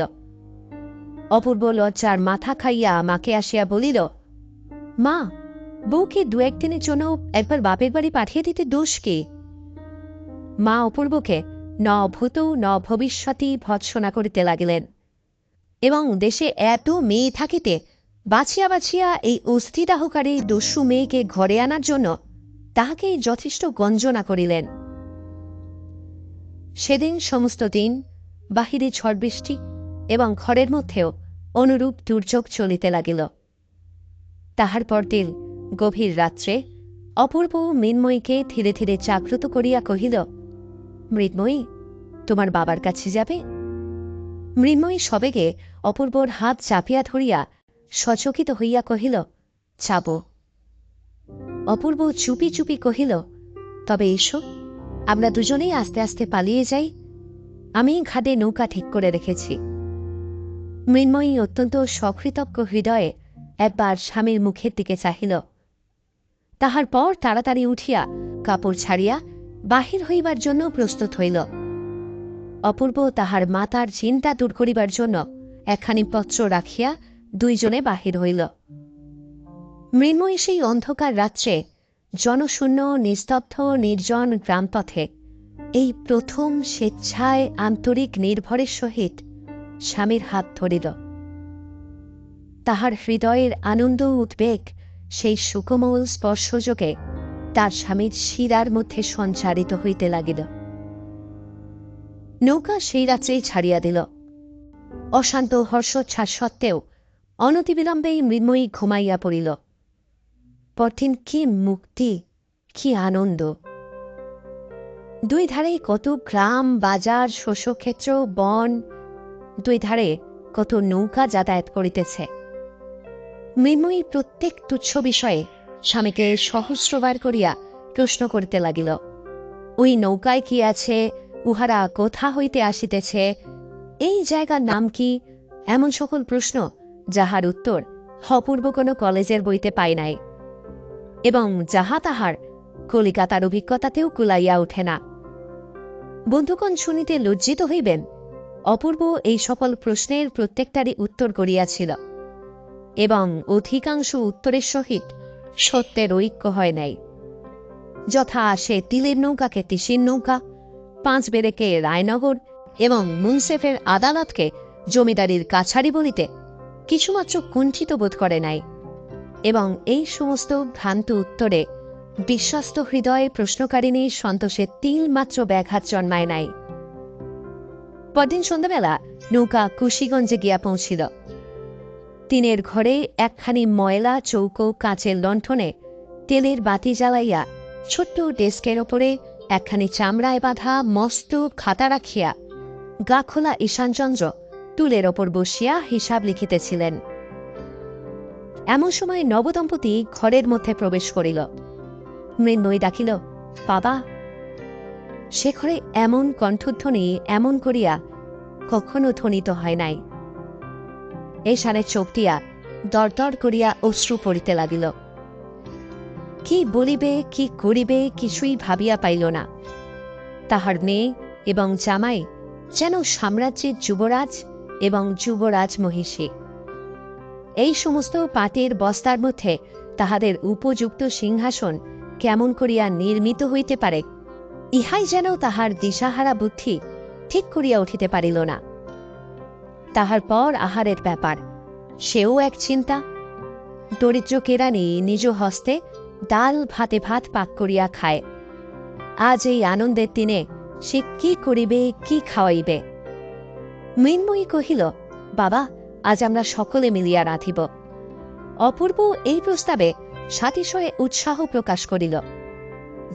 অপূর্ব লজ্জার মাথা খাইয়া মাকে আসিয়া বলিল, মা, বউকে দু একদিনের জন্য একবার বাপের বাড়ি পাঠিয়ে দিতে দোষ কি? মা অপূর্বকে ন ভূত ন ভবিষ্যতি ভৎসনা করিতে লাগিলেন এবং দেশে এত মেয়ে থাকিতে বাছিয়া বাছিয়া এই অস্থিদাহকারী দস্যু মেয়েকে ঘরে আনার জন্য তাহাকেই যথেষ্ট গঞ্জনা করিলেন। সেদিন সমস্ত দিন বাহিরে ঝড় বৃষ্টি এবং ঘরের মধ্যেও অনুরূপ দুর্যোগ চলিতে লাগিল। তাহার পরদিন গভীর রাত্রে অপূর্ব মৃন্ময়ীকে ধীরে ধীরে জাগ্রত করিয়া কহিল, মৃন্ময়ী, তোমার বাবার কাছে যাবে? মৃন্ময়ী সবেগে অপূর্বর হাত চাপিয়া ধরিয়া সচকিত হইয়া কহিল, যাব। অপূর্ব চুপি চুপি কহিল, তবে এসো, আমরা দুজনেই আস্তে আস্তে পালিয়ে যাই। আমি ঘাটে নৌকা ঠিক করে রেখেছি। মৃন্ময়ী অত্যন্ত সকৃতজ্ঞ হৃদয়ে একবার স্বামীর মুখের দিকে চাহিল। তাহার পর তাড়াতাড়ি উঠিয়া কাপড় ছাড়িয়া বাহির হইবার জন্য প্রস্তুত হইল। অপূর্ব তাহার মাতার চিন্তা দূর করিবার জন্য একখানি পত্র রাখিয়া দুইজনে বাহির হইল। মৃন্ময়ী সেই অন্ধকার রাত্রে জনশূন্য নিস্তব্ধ নির্জন গ্রামপথে এই প্রথম স্বেচ্ছায় আন্তরিক নির্ভরের সহিত স্বামীর হাত ধরিল। তাহার হৃদয়ের আনন্দ উদ্বেগ সেই সুকোমল স্পর্শযোগে তার স্বামীর শিরার মধ্যে সঞ্চারিত হইতে লাগিল। নৌকা সেই রাত্রেই ছাড়িয়া দিল। অশান্ত হর্ষোচ্ছ্বাস সত্ত্বেও অনতিবিলম্বেই মৃন্ময়ী ঘুমাইয়া পড়িল। পরদিন কি মুক্তি, কি আনন্দ! দুই ধারে কত গ্রাম, বাজার, শস্যক্ষেত্র, বন, দুই ধারে কত নৌকা যাতায়াত করিতেছে। মৃন্ময়ী প্রত্যেক তুচ্ছ বিষয়ে স্বামীকে সহস্রবার করিয়া প্রশ্ন করিতে লাগিল। ওই নৌকায় কি আছে, উহারা কোথা হইতে আসিতেছে, এই জায়গার নাম কি, এমন সকল প্রশ্ন যাহার উত্তর অপূর্ব কোনো কলেজের বইতে পাই নাই এবং যাহা তাহার কলিকাতার অভিজ্ঞতাতেও কুলাইয়া ওঠে না। বন্ধুগণ শুনিতে লজ্জিত হইবেন, অপূর্ব এই সকল প্রশ্নের প্রত্যেকটারই উত্তর করিয়াছিল এবং অধিকাংশ উত্তরের সহিত সত্যের ঐক্য হয় নাই। যথা সে তিলের নৌকাকে তিসির নৌকা, পাঁচ বেরেকে রায়নগর এবং মুন্সেফের আদালতকে জমিদারির কাছারি বলিতে কিছুমাত্র কুণ্ঠিত বোধ করে নাই এবং এই সমস্ত ভ্রান্ত উত্তরে বিশ্বস্ত হৃদয়ে প্রশ্নকারিণীর সন্তোষে তিলমাত্র ব্যাঘাত জন্মায় নাই। পরদিন সন্ধ্যাবেলা নৌকা কুশিগঞ্জে গিয়া পৌঁছিল। টিনের ঘরে একখানি ময়লা চৌকো কাঁচের লণ্ঠনে তেলের বাতি জ্বালাইয়া ছোট্ট ডেস্কের ওপরে একখানি চামড়ায় বাঁধা মস্ত খাতা রাখিয়া গা খোলা ঈশানচন্দ্র টুলের ওপর বসিয়া হিসাব লিখিতেছিলেন। এমন সময় নবদম্পতি ঘরের মধ্যে প্রবেশ করিল। মৃন্ময়ী ডাকিল, বাবা। সে ঘরে এমন কণ্ঠধ্বনি এমন করিয়া কখনো ধ্বনিত হয় নাই। এই সারে চোখ দিয়া দরদর করিয়া অশ্রু পড়িতে লাগিল। কি বলিবে কি করিবে কিছুই ভাবিয়া পাইল না। তাহার মেয়ে এবং জামাই যেন সাম্রাজ্যের যুবরাজ এবং যুবরাজ মহিষী। এই সমস্ত পাটের বস্তার মধ্যে তাহাদের উপযুক্ত সিংহাসন কেমন করিয়া নির্মিত হইতে পারে, ইহাই যেন তাহার দিশাহারা বুদ্ধি ঠিক করিয়া উঠিতে পারিল না। তাহার পর আহারের ব্যাপার, সেও এক চিন্তা। দরিদ্র কেরানি নিজ হস্তে ডাল ভাতে ভাত পাক করিয়া খায়। আজ এই আনন্দের দিনে সে কি করিবে, কি খাওয়াইবে? মৃন্ময়ী কহিল, বাবা, আজ আমরা সকলে মিলিয়া রাঁধিব। অপূর্ব এই প্রস্তাবে সাতিশয়ে উৎসাহ প্রকাশ করিল।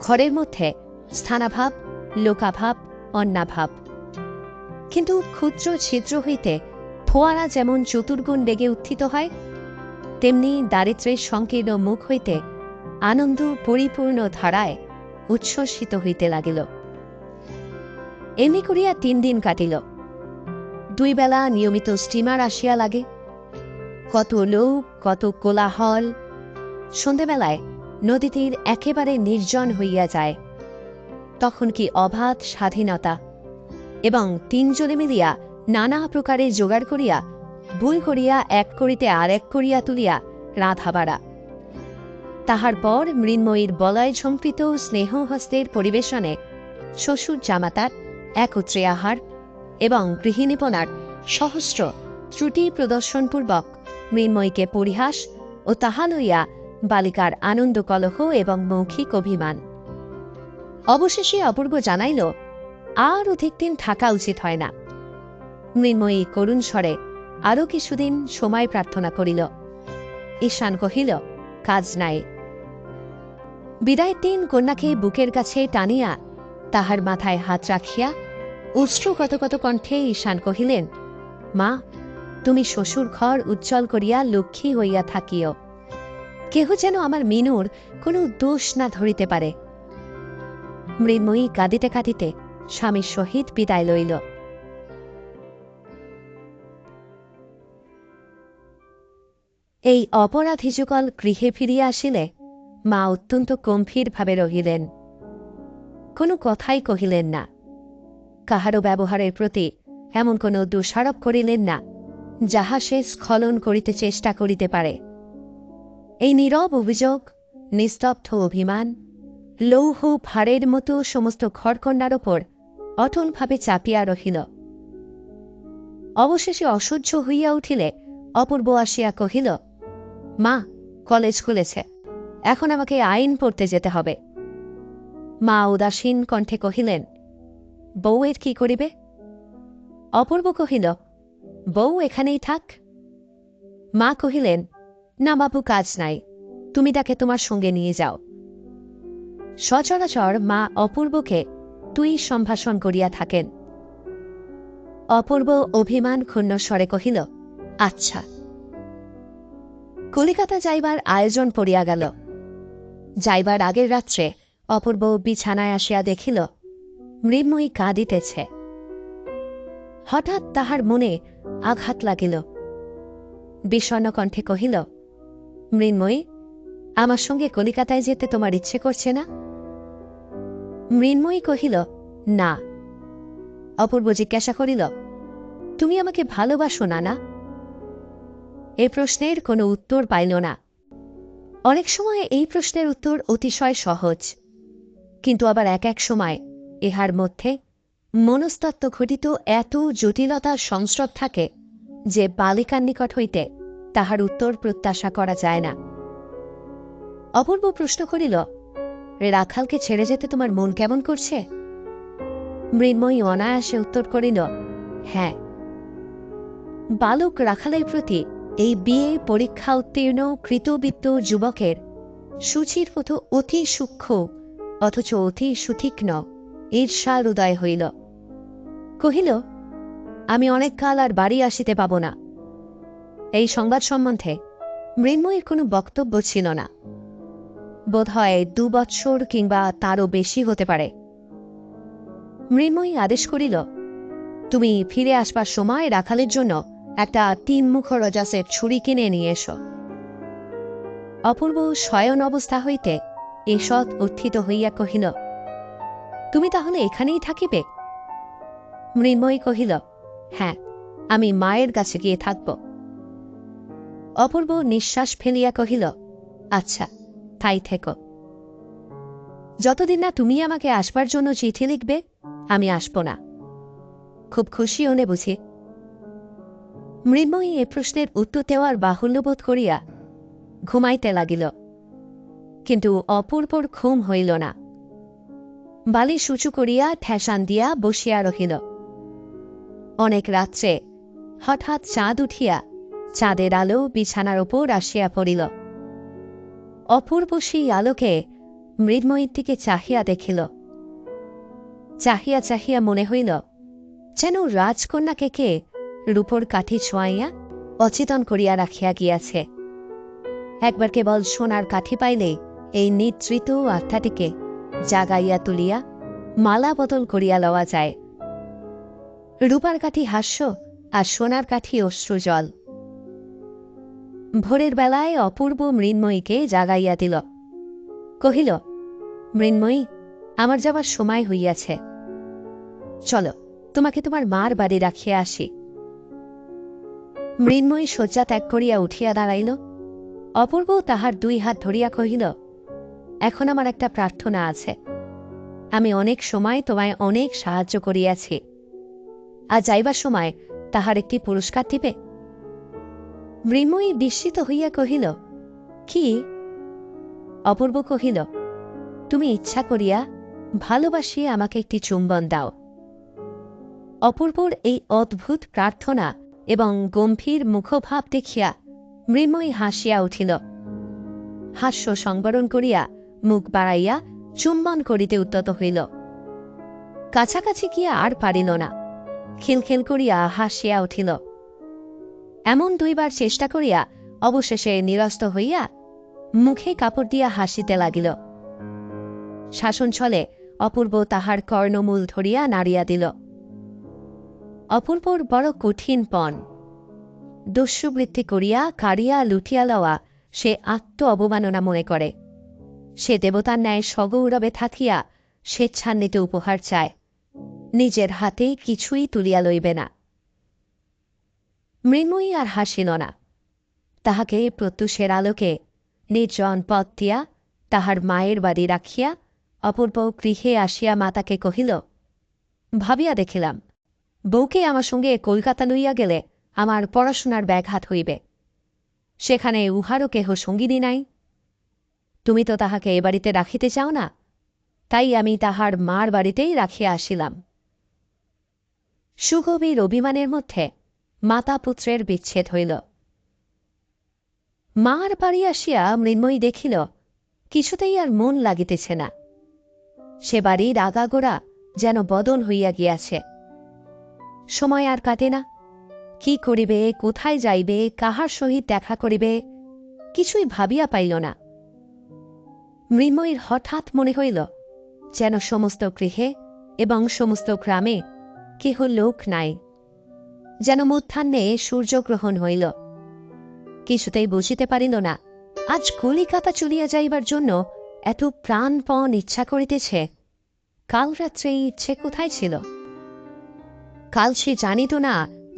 ঘরের মধ্যে স্থানাভাব, লোকাভাব, অন্নাভাব। কিন্তু ক্ষুদ্র ছিদ্র হইতে ফোয়ারা যেমন চতুর্গুণ বেগে উত্থিত হয়, তেমনি দারিদ্র্যের সংকীর্ণ মুখ হইতে আনন্দ পরিপূর্ণ ধারায় উচ্ছ্বসিত হইতে লাগিল। এমনি করিয়া 3 দিন কাটিল। 2 বেলা নিয়মিত স্টিমার আসিয়া লাগে। কত লোক, কত কোলাহল। সন্ধ্যাবেলায় নদী তীর একেবারে নির্জন হইয়া যায়। তখন কি অবাধ স্বাধীনতা, এবং 3 জনে মিলিয়া নানা প্রকারে জোগাড় করিয়া ভুল করিয়া এক করিতে আর এক করিয়া তুলিয়া রাঁধাবাড়া। তাহার পর মৃন্ময়ীর বলয় ঝম্পিত স্নেহহস্তের পরিবেশনে শ্বশুর জামাতার একত্রে আহার এবং গৃহিণীপনার সহস্র ত্রুটি প্রদর্শনপূর্বক মৃন্ময়ীকে পরিহাস ও তাহা লইয়া বালিকার আনন্দ কলহ এবং মৌখিক অভিমান। অবশেষে অপূর্ব জানাইল আর অধিক দিন থাকা উচিত হয় না। মৃন্ময়ী করুণ স্বরে আরও কিছুদিন সময় প্রার্থনা করিল। ঈশান কহিল, কাজ নাই। বিদায়ের দিন কন্যাকে বুকের কাছে টানিয়া তাহার মাথায় হাত রাখিয়া অশ্রু কত কত কণ্ঠে ঈশান কহিলেন, মা, তুমি শ্বশুর ঘর উজ্জ্বল করিয়া লক্ষ্মী হইয়া থাকিও। কেহ যেন আমার মিনুর কোনো দোষ না ধরিতে পারে। মৃন্ময়ী কাঁদিতে কাঁদিতে স্বামীর সহিত বিদায় লইল। এই অপরাধীযুগল গৃহে ফিরিয়া আসিলে মা অত্যন্ত গম্ভীরভাবে রহিলেন। কোনো কথাই কহিলেন না। কাহারও ব্যবহারের প্রতি এমন কোনো দোষারোপ করিলেন না যাহা সে স্খলন করিতে চেষ্টা করিতে পারে। এই নীরব অভিযোগ, নিস্তব্ধ অভিমান লৌহ ভারের মতো সমস্ত ঘরকন্যার ওপর অটলভাবে চাপিয়া রহিল। অবশেষে অসহ্য হইয়া উঠিলে অপূর্ব আসিয়া কহিল, মা, কলেজ খুলেছে, এখন আমাকে আইন পড়তে যেতে হবে। মা উদাসীন কণ্ঠে কহিলেন, বউয়ের কি করিবে? অপূর্ব কহিল, বউ এখানেই থাক। মা কহিলেন, না বাবু, কাজ নাই, তুমি তাকে তোমার সঙ্গে নিয়ে যাও। সচরাচর মা অপূর্বকে তুই সম্ভাষণ করিয়া থাকেন। অপূর্ব অভিমান ক্ষুণ্ণ স্বরে কহিল, আচ্ছা। কলিকাতা যাইবার আয়োজন পড়িয়া গেল। যাইবার আগের রাত্রে অপূর্ব বিছানায় আসিয়া দেখিল মৃন্ময়ী কাঁদিতেছে। হঠাৎ তাহার মনে আঘাত লাগিল। বিষণ্ণ কণ্ঠে কহিল, মৃন্ময়ী, আমার সঙ্গে কলিকাতায় যেতে তোমার ইচ্ছে করছে না? মৃন্ময়ী কহিল, না। অপূর্ব জিজ্ঞাসা করিল, তুমি আমাকে ভালোবাসো না? না। এই প্রশ্নের কোনো উত্তর পাইল না। অনেক সময় এই প্রশ্নের উত্তর অতিশয় সহজ, কিন্তু আবার এক এক সময় ইহার মধ্যে মনস্তত্ত্ব ঘটিত এত জটিলতার সংস্রব থাকে যে বালিকার নিকট হইতে তাহার উত্তর প্রত্যাশা করা যায় না। অপূর্ব প্রশ্ন করিল, রাখালকে ছেড়ে যেতে তোমার মন কেমন করছে? মৃন্ময়ী অনায়াসে উত্তর করিল, হ্যাঁ। বালক রাখালের প্রতি এই বিয়ে পরীক্ষা উত্তীর্ণ কৃতবিত্ত যুবকের সুচির মতো অতি সূক্ষ্ম অথচ অতি সুতীক্ষ্ণ ঈর্ষার উদয় হইল। কহিল, আমি অনেক কাল আর বাড়ি আসিতে পাব না। এই সংবাদ সম্বন্ধে মৃন্ময়ীর কোনো বক্তব্য ছিল না। বোধ হয় 2 বৎসর কিংবা তারও বেশি হতে পারে। মৃন্ময়ী আদেশ করিল, তুমি ফিরে আসবার সময় রাখালের জন্য একটা 3 মুখরজাসের ছুরি কিনে নিয়ে এসো। অপূর্ব শয়ন অবস্থা হইতে ঈষৎ উত্থিত হইয়া কহিল, তুমি তাহলে এখানেই থাকিবে? মৃন্ময়ী কহিল, হ্যাঁ, আমি মায়ের কাছে গিয়ে থাকব। অপূর্ব নিঃশ্বাস ফেলিয়া কহিল, আচ্ছা, তাই থেকো। যতদিন না তুমি আমাকে আসবার জন্য চিঠি লিখবে, আমি আসব না। খুব খুশি হলে বুঝি? মৃন্ময়ী এ প্রশ্নের উত্তর দেওয়ার বাহুল্যবোধ করিয়া ঘুমাইতে লাগিল, কিন্তু অপূর্বর ঘুম হইল না। বালিশ উঁচু করিয়া ঠেসান দিয়া বসিয়া রহিল। অনেক রাত্রে হঠাৎ চাঁদ উঠিয়া চাঁদের আলো বিছানার ওপর আসিয়া পড়িল। অপূর্ব সেই আলোকে মৃন্ময়ীর দিকে চাহিয়া দেখিল। চাহিয়া চাহিয়া মনে হইল যেন রাজকন্যাকে কে রূপোর কাঠি ছোঁয়াইয়া অচেতন করিয়া রাখিয়া গিয়াছে। একবার কেবল সোনার কাঠি পাইলেই এই নিদ্রিত আত্মাটিকে জাগাইয়া তুলিয়া মালা বদল করিয়া লওয়া যায়। রূপার কাঠি হাস্য আর সোনার কাঠি অশ্রুজল। ভোরের বেলায় অপূর্ব মৃন্ময়ীকে জাগাইয়া দিল, কহিল, মৃন্ময়ী, আমার যাবার সময় হইয়াছে, চলো তোমাকে তোমার মার বাড়ি রাখিয়া আসি। মৃন্ময়ী শয্যা ত্যাগ করিয়া উঠিয়া দাঁড়াইল। অপূর্ব তাহার 2 হাত ধরিয়া কহিল, এখন আমার একটা প্রার্থনা আছে। আমি অনেক সময় তোমায় অনেক সাহায্য করিয়াছি, আর যাইবার সময় তাহার একটি পুরস্কার দিবে। মৃন্ময়ী বিস্মিত হইয়া কহিল, কি? অপূর্ব কহিল, তুমি ইচ্ছা করিয়া ভালোবাসিয়া আমাকে একটি চুম্বন দাও। অপূর্বর এই অদ্ভুত প্রার্থনা এবং গম্ভীর মুখভাব দেখিয়া মৃন্ময়ী হাসিয়া উঠিল। হাস্য সংবরণ করিয়া মুখ বাড়াইয়া চুম্বন করিতে উদ্যত হইল। কাছাকাছি গিয়া আর পারিল না, খিলখিল করিয়া হাসিয়া উঠিল। এমন 2 বার চেষ্টা করিয়া অবশেষে নিরস্ত হইয়া মুখে কাপড় দিয়া হাসিতে লাগিল। শাসন ছলে অপূর্ব তাহার কর্ণমূল ধরিয়া নাড়িয়া দিল। অপূর্বর বড় কঠিন পণ। দস্যুবৃত্তি করিয়া কাড়িয়া লুটিয়া লওয়া সে আত্ম অবমাননা মনে করে। সে দেবতার ন্যায় সগৌরবে থাকিয়া স্বেচ্ছান্বিত উপহার চায়, নিজের হাতে কিছুই তুলিয়া লইবে না। মৃন্ময়ী আর হাসিল না। তাহাকে প্রত্যুষের আলোকে নির্জন পথ দিয়া তাহার মায়ের বাড়ি রাখিয়া অপূর্ব গৃহে আসিয়া মাতাকে কহিল, ভাবিয়া দেখিলাম, বউকে আমার সঙ্গে কলকাতা লইয়া গেলে আমার পড়াশোনার ব্যাঘাত হইবে। সেখানে উহারও কেহ সঙ্গিনী নাই। তুমি তো তাহাকে এ বাড়িতে রাখিতে চাও না, তাই আমি তাহার মার বাড়িতেই রাখিয়া আসিলাম। সুগভীর অভিমানের মধ্যে মাতা পুত্রের বিচ্ছেদ হইল। মার বাড়ি আসিয়া মৃন্ময়ী দেখিল কিছুতেই আর মন লাগিতেছে না। সে বাড়ির আগাগোড়া যেন বদল হইয়া গিয়াছে। সময় আর কাটে না। কি করিবে, কোথায় যাইবে, কাহার সহিত দেখা করিবে, কিছুই ভাবিয়া পাইল না। মৃন্ময়ীর হঠাৎ মনে হইল যেন সমস্ত গৃহে এবং সমস্ত গ্রামে কেহ লোক নাই, যেন মধ্যাহ্নে সূর্যগ্রহণ হইল। কিছুতেই বুঝিতে পারিল না আজ কলিকাতা চলিয়া যাইবার জন্য এত প্রাণপণ ইচ্ছা করিতেছে, কাল রাত্রে এই ইচ্ছে কোথায় ছিল? কাল সে জানিত না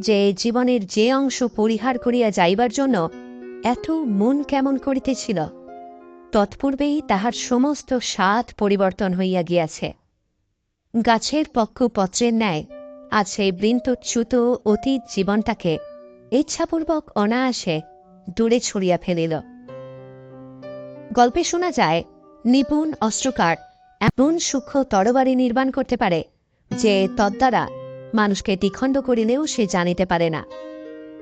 যে জীবনের যে অংশ পরিহার করিয়া যাইবার জন্য এত মন কেমন করিতেছিল, তৎপূর্বেই তাহার সমস্ত স্বাদ পরিবর্তন হইয়া গিয়াছে। গাছের পক্ষপত্রের ন্যায় আজ সেই বৃন্তচ্যুত অতীত জীবনটাকে ইচ্ছাপূর্বক অনায়াসে দূরে ছড়িয়া ফেলিল। গল্পে শোনা যায়, নিপুণ অস্ত্রকার এমন সূক্ষ্ম তরবারি নির্মাণ করতে পারে যে তদ্বারা মানুষকে দ্বিখণ্ড করিলেও সে জানিতে পারে না।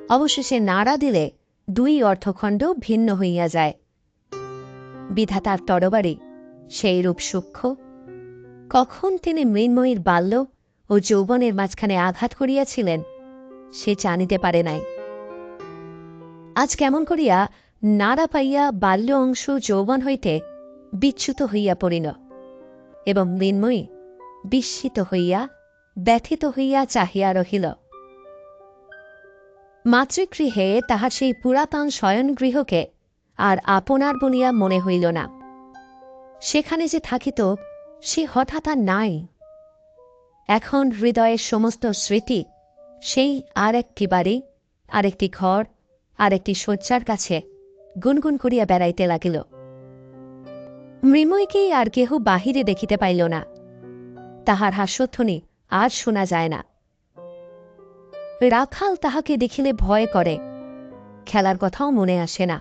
অবশেষে নাড়া দিলে 2 অর্ধখণ্ড ভিন্ন হইয়া যায়। বিধাতার তরবারি সেই রূপ সূক্ষ্ম। কখন তিনি মৃন্ময়ীর বাল্য ও যৌবনের মাঝখানে আঘাত করিয়াছিলেন সে জানিতে পারে নাই। আজ কেমন করিয়া নাড়া পাইয়া বাল্য অংশ যৌবন হইতে বিচ্যুত হইয়া পড়িল, এবং মৃন্ময়ী বিস্মিত হইয়া ব্যথিত হইয়া চাহিয়া রহিল। মাতৃগৃহে তাহার সেই পুরাতন শয়নগৃহকে আর আপনার বলিয়া মনে হইল না। সেখানে যে থাকিত সে হঠাৎ আর নাই। এখন হৃদয়ের সমস্ত স্মৃতি সেই আর একটি বাড়ি, আরেকটি ঘর, আরেকটি শয্যার কাছে গুনগুন করিয়া বেড়াইতে লাগিল। মৃন্ময়ীকেই আর কেহ বাহিরে দেখিতে পাইল না। তাহার হাস্যধ্বনি আর শোনা যায় না। রাখাল তাহাকে দেখিলে ভয় করে, খেলার কথাও মনে আসে না।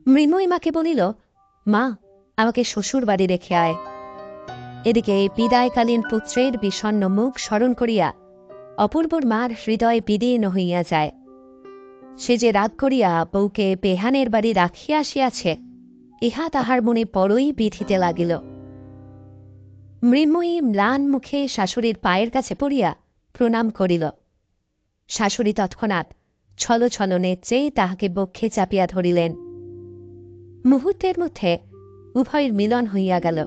মৃন্ময়ী মাকে বলিল, মা, আমাকে শ্বশুর বাড়ি রেখে আয়। এদিকে বিদায়কালীন পুত্রের বিষণ্ণ মুখ স্মরণ করিয়া অপূর্বর মার হৃদয় বিদীর্ণ হইয়া যায়। সে যে রাগ করিয়া বউকে বেহানের বাড়ি রাখিয়া আসিয়াছে, ইহা তাহার মনে বড়ই বিধিতে লাগিল। মৃন্ময়ী ম্লান মুখে শাশুড়ির পায়ের কাছে পড়িয়া প্রণাম করিল। শাশুড়ি তৎক্ষণাৎ ছল ছল নেত্রে তাহাকে বক্ষে চাপিয়া ধরিলেন। মুহূর্তের মধ্যে উভয়ের মিলন হইয়া গেল।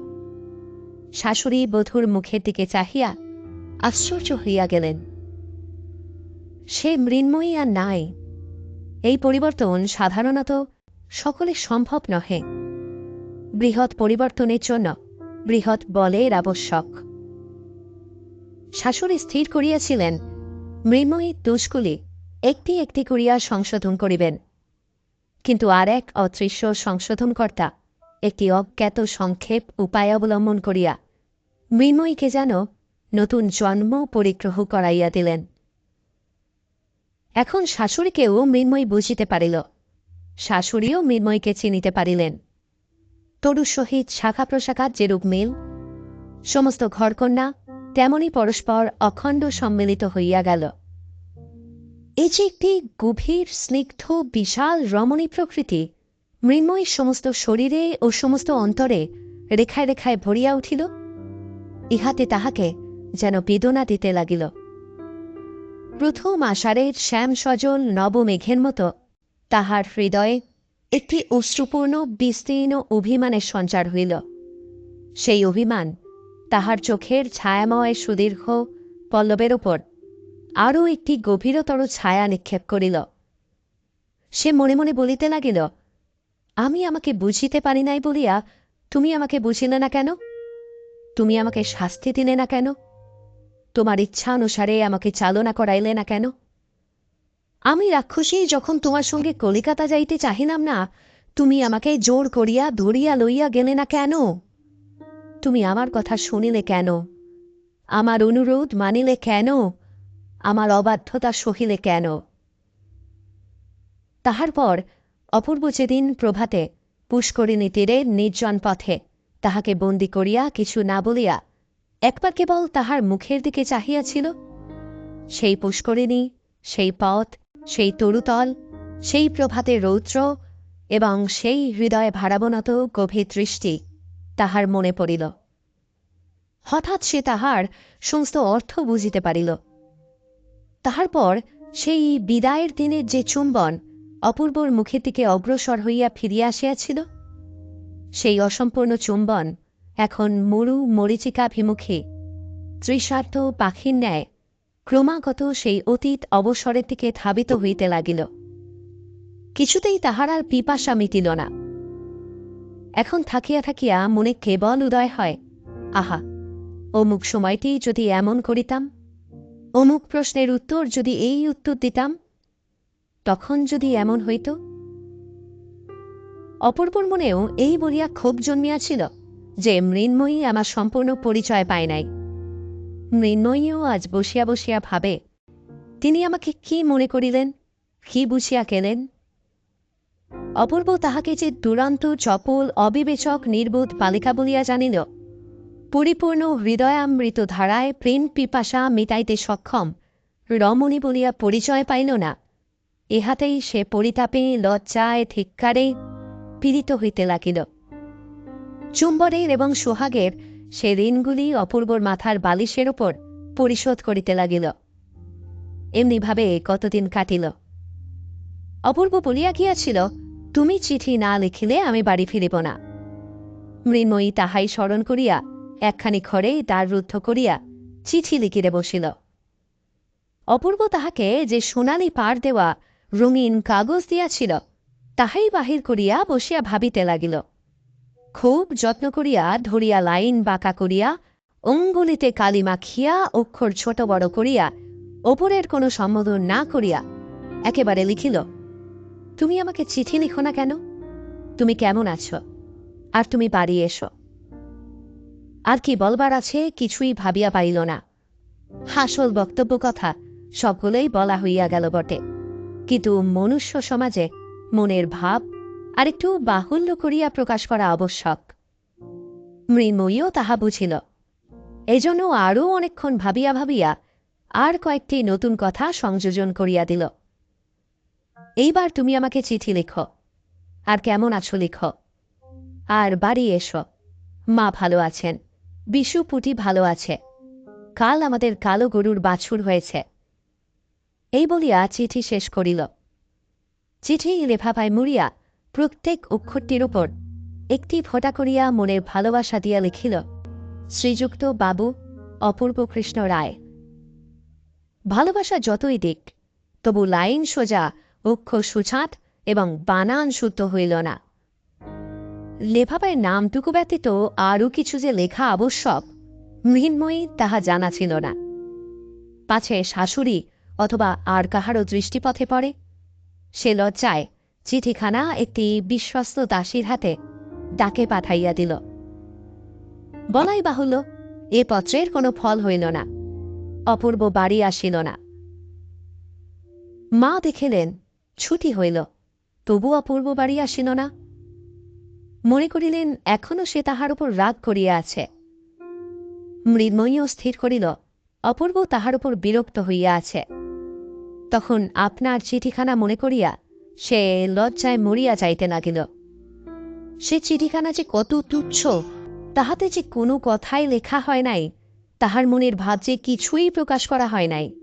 শাশুড়ি বধূর মুখের দিকে চাহিয়া আশ্চর্য হইয়া গেলেন। সে মৃন্ময়ী আর নাই। এই পরিবর্তন সাধারণত সকলে সম্ভব নহে। বৃহৎ পরিবর্তনের জন্য বৃহৎ বলের আবশ্যক। শাশুড়ি স্থির করিয়াছিলেন মৃন্ময়ীর দোষগুলি একটি একটি করিয়া সংশোধন করিবেন, কিন্তু আর এক অদৃশ্য সংশোধনকর্তা একটি অজ্ঞাত সংক্ষেপ উপায় অবলম্বন করিয়া মৃন্ময়ীকে যেন নতুন জন্ম পরিগ্রহ করাইয়া দিলেন। এখন শাশুড়িকেও মৃন্ময়ী বুঝিতে পারিল, শাশুড়িও মৃন্ময়ীকে চিনিতে পারিলেন। তরুর সহিত শাখা প্রশাখার যেরূপ মিল, সমস্ত ঘরকন্যা তেমনি পরস্পর অখণ্ড সম্মিলিত হইয়া গেল। এই যে একটি গভীর স্নিগ্ধ বিশাল রমণী প্রকৃতি মৃন্ময়ীর সমস্ত শরীরে ও সমস্ত অন্তরে রেখায় রেখায় ভরিয়া উঠিল, ইহাতে তাহাকে যেন বেদনা দিতে লাগিল। প্রথম আষাঢ়ের শ্যাম সজল নবমেঘের মতো তাহার হৃদয়ে একটি অশ্রুপূর্ণ বিস্তীর্ণ অভিমানের সঞ্চার হইল। সেই অভিমান তাহার চোখের ছায়াময় সুদীর্ঘ পল্লবের ওপর আরও একটি গভীরতর ছায়া নিক্ষেপ করিল। সে মনে মনে বলিতে লাগিল, আমি আমাকে বুঝিতে পারি নাই বলিয়া তুমি আমাকে বুঝিলে না কেন? তুমি আমাকে শাস্তি দিলে না কেন? তোমার ইচ্ছা অনুসারে আমাকে চালনা করাইলে না কেন? আমি রাক্ষসী যখন তোমার সঙ্গে কলিকাতা যাইতে চাহিলাম না, তুমি আমাকে জোর করিয়া ধরিয়া লইয়া গেলে না কেন? তুমি আমার কথা শুনিলে কেন? আমার অনুরোধ মানিলে কেন? আমার অবাধ্যতা সহিলে কেন? তাহার পর অপূর্ব যেদিন প্রভাতে পুষ্করিণী তীরে নির্জন পথে তাহাকে বন্দী করিয়া কিছু না বলিয়া একবার কেবল তাহার মুখের দিকে চাহিয়াছিল, সেই পুষ্করিণী, সেই পথ, সেই তরুতল, সেই প্রভাতের রৌদ্র এবং সেই হৃদয়ে ভারাবনত গভীর দৃষ্টি তাহার মনে পড়িল। হঠাৎ সে তাহার সমস্ত অর্থ বুঝিতে পারিল। তাহার পর সেই বিদায়ের দিনের যে চুম্বন অপূর্বর মুখের দিকে অগ্রসর হইয়া ফিরিয়া আসিয়াছিল, সেই অসম্পূর্ণ চুম্বন এখন মরু মরীচিকাভিমুখী তৃষার্ত পাখির ন্যায় ক্রমাগত সেই অতীত অবসরের দিকে ধাবিত হইতে লাগিল। কিছুতেই তাহার আর পিপাসা মিটিল না। এখন থাকিয়া থাকিয়া মনে কেবল উদয় হয়, আহা, অমুক সময়টি যদি এমন করিতাম, অমুক প্রশ্নের উত্তর যদি এই উত্তর দিতাম, তখন যদি এমন হইত। অপূর্বর মনেও এই বলিয়া ক্ষোভ জন্মিয়াছিল যে মৃন্ময়ী আমার সম্পূর্ণ পরিচয় পায় নাই। মৃন্ময়ীও আজ বসিয়া বসিয়া ভাবে, তিনি আমাকে কি মনে করিলেন, কি বুঝিয়া গেলেন? অপূর্ব তাহাকে যে দুরন্ত চপল অবিবেচক নির্বোধ বালিকা বলিয়া জানিল, পরিপূর্ণ হৃদয়ামৃত ধারায় প্রেম পিপাসা মিটাইতে সক্ষম রমণী বলিয়া পরিচয় পাইল না, ইহাতেই সে পরিতাপে লজ্জায় ধিক্কারে পীড়িত হইতে লাগিল। চুম্বনের এবং সোহাগের সে ঋণগুলি অপূর্বর মাথার বালিশের ওপর পরিশোধ করিতে লাগিল। এমনিভাবে কতদিন কাটিল। অপূর্ব বলিয়া গিয়াছিল, তুমি চিঠি না লিখিলে আমি বাড়ি ফিরিব না। মৃন্ময়ী তাহাই স্মরণ করিয়া একখানি ঘরে দ্বার রুদ্ধ করিয়া চিঠি লিখিতে বসিল। অপূর্ব তাহাকে যে সোনালি পাড় দেওয়া রঙিন কাগজ দিয়াছিল তাহাই বাহির করিয়া বসিয়া ভাবিতে লাগিল। খুব যত্ন করিয়া ধরিয়া লাইন বাঁকা করিয়া অঙ্গুলিতে কালি মাখিয়া অক্ষর ছোট বড় করিয়া ওপরের কোনো সম্বোধন না করিয়া একেবারে লিখিল, তুমি আমাকে চিঠি লিখো না কেন? তুমি কেমন আছো? আর তুমি বাড়ি এসো। আর কি বলবার আছে কিছুই ভাবিয়া পাইল না। হাসল বক্তব্য কথা সকলেই বলা হইয়া গেল বটে, কিন্তু মনুষ্য সমাজে মনের ভাব আরেকটু বাহুল্য করিয়া প্রকাশ করা আবশ্যক। মৃন্ময়ীও তাহা বুঝিল। এজন্য আরও অনেকক্ষণ ভাবিয়া ভাবিয়া আর কয়েকটি নতুন কথা সংযোজন করিয়া দিল। এইবার তুমি আমাকে চিঠি লিখো, আর কেমন আছো লিখো, আর বাড়ি এসো। মা ভালো আছেন, বিশু পুটি ভালো আছে, কাল আমাদের কালো গরুর বাছুর হয়েছে। এই বলিয়া চিঠি শেষ করিল। চিঠি লেফাফায় মুড়িয়া প্রত্যেক অক্ষরটির উপর একটি ফোঁটা করিয়া মনের ভালোবাসা দিয়া লিখিল, শ্রীযুক্ত বাবু অপূর্ব কৃষ্ণ রায়। ভালোবাসা যতই দিক, তবু লাইন সোজা, অক্ষর সুছাঁট এবং বানান শুদ্ধ হইল না। লেফাফায় নামটুকু ব্যতীত আরও কিছু যে লেখা আবশ্যক, মৃন্ময়ী তাহা জানা ছিল না। পাছে শাশুড়ি অথবা আর কাহারও দৃষ্টিপথে পড়ে, সে লজ্জায় চিঠিখানা একটি বিশ্বস্ত দাসীর হাতে ডাকে পাঠাইয়া দিল। বলাই বাহুল্য, এ পত্রের কোনো ফল হইল না। অপূর্ব বাড়ি আসিল না। মা দেখিলেন ছুটি হইল, তবু অপূর্ব বাড়ি আসিল না। মনে করিলেন এখনো সে তাহার উপর রাগ করিয়া আছে। মৃন্ময়ীও স্থির করিল অপূর্ব তাহার উপর বিরক্ত হইয়া আছে। তখন আপনার চিঠিখানা মনে করিয়া সে লজ্জায় মরিয়া যাইতে লাগিল। সে চিঠিখানা যে কত তুচ্ছ, তাহাতে যে কোনো কথাই লেখা হয় নাই, তাহার মনের ভাব যে কিছুই প্রকাশ করা হয় নাই,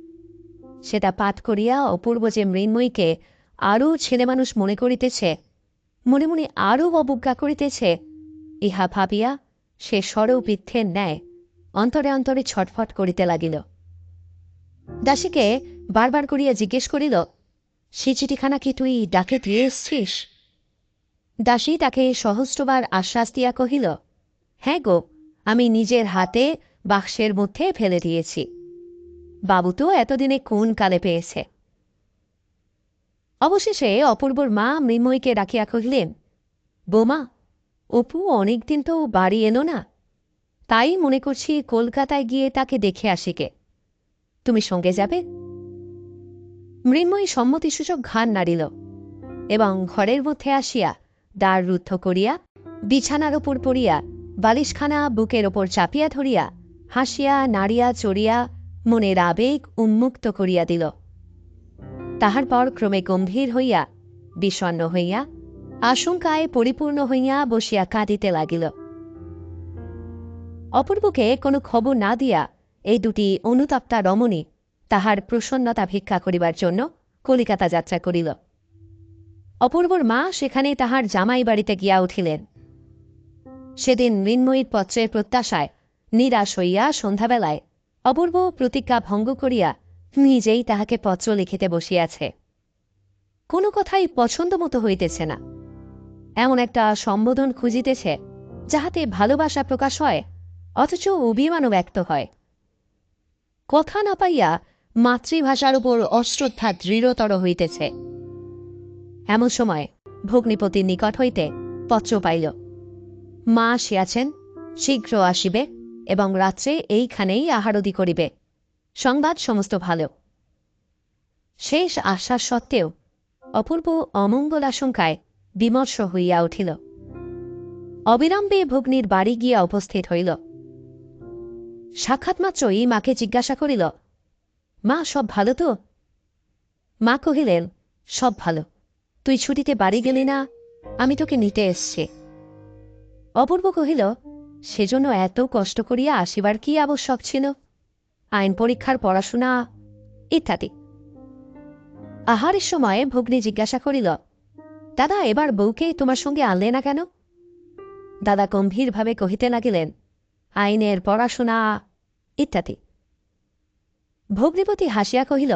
সেটা পাঠ করিয়া অপূর্ব যে মৃন্ময়ীকে আরও ছেলেমানুষ মনে করিতেছে, মনে মনে আরও অবজ্ঞা করিতেছে, ইহা ভাবিয়া সে সরবৃদ্ধের ন্যায় অন্তরে অন্তরে ছটফট করিতে লাগিল। দাসীকে বারবার করিয়া জিজ্ঞেস করিল, সে চিঠিখানা কি তুই ডাকে দিয়ে এসছিস? দাসী তাকে সহস্রবার আশ্বাস দিয়া কহিল, হ্যাঁ গো, আমি নিজের হাতে বাক্সের মধ্যে ফেলে দিয়েছি। বাবু তো এতদিনে কোন কালে পেয়েছে। অবশেষে অপূর্বর মা মৃন্ময়ীকে ডাকিয়া কহিলেন, বৌমা, অপু অনেকদিন তো বাড়ি এলো না, তাই মনে করছি কলকাতায় গিয়ে তাকে দেখে আসিকে। তুমি সঙ্গে যাবে? মৃন্ময়ী সম্মতিসূচক ঘাড় নাড়িল এবং ঘরের মধ্যে আসিয়া দ্বার রুদ্ধ করিয়া বিছানার ওপর পড়িয়া বালিশখানা বুকের ওপর চাপিয়া ধরিয়া হাসিয়া নাড়িয়া চড়িয়া মনের আবেগ উন্মুক্ত করিয়া দিল। তাহার পর ক্রমে গম্ভীর হইয়া, বিষণ্ণ হইয়া, আশঙ্কায় পরিপূর্ণ হইয়া বসিয়া কাঁদিতে লাগিল। অপূর্বকে কোনো খবর না দিয়া এই দুটি অনুতপ্তা রমণী তাহার প্রসন্নতা ভিক্ষা করিবার জন্য কলিকাতা যাত্রা করিল। অপূর্বর মা সেখানে তাহার জামাই বাড়িতে গিয়া উঠিলেন। সেদিন মৃন্ময়ীর পত্রের প্রত্যাশায় নিরাশ হইয়া সন্ধ্যাবেলায় অপূর্ব প্রতিজ্ঞা ভঙ্গ করিয়া নিজেই তাহাকে পত্র লিখিতে বসিয়াছে। কোনো কথাই পছন্দ মতো হইতেছে না। এমন একটা সম্বোধন খুঁজিতেছে যাহাতে ভালোবাসা প্রকাশ হয়, অথচ অভিমানও ব্যক্ত হয়। কথা না পাইয়া মাতৃভাষার উপর অশ্রদ্ধা দৃঢ়তর হইতেছে। এমন সময় ভগ্নিপতির নিকট হইতে পত্র পাইল, মা আসিয়াছেন, শীঘ্র আসিবে এবং রাত্রে এইখানেই আহারদি করিবে। সংবাদ সমস্ত ভালো। শেষ আশ্বাস সত্ত্বেও অপূর্ব অমঙ্গল আশঙ্কায় বিমর্ষ হইয়া উঠিল। অবিলম্বে ভগ্নীর বাড়ি গিয়া উপস্থিত হইল। সাক্ষাৎ মাত্রই মাকে জিজ্ঞাসা করিল, মা, সব ভালো তো? মা কহিলেন, সব ভালো। তুই ছুটিতে বাড়ি গেলি না, আমি তোকে নিতে এসছি। অপূর্ব কহিল, সেজন্য এত কষ্ট করিয়া আসিবার কি আবশ্যক ছিল? আইন পরীক্ষার পড়াশোনা ইত্যাদি। আহারের সময় ভগ্নী জিজ্ঞাসা করিল, দাদা, এবার বউকে তোমার সঙ্গে আনলে না কেন? দাদা গম্ভীরভাবে কহিতে লাগিলেন, আইনের পড়াশোনা ইত্যাদি। ভগ্নীপতি হাসিয়া কহিল,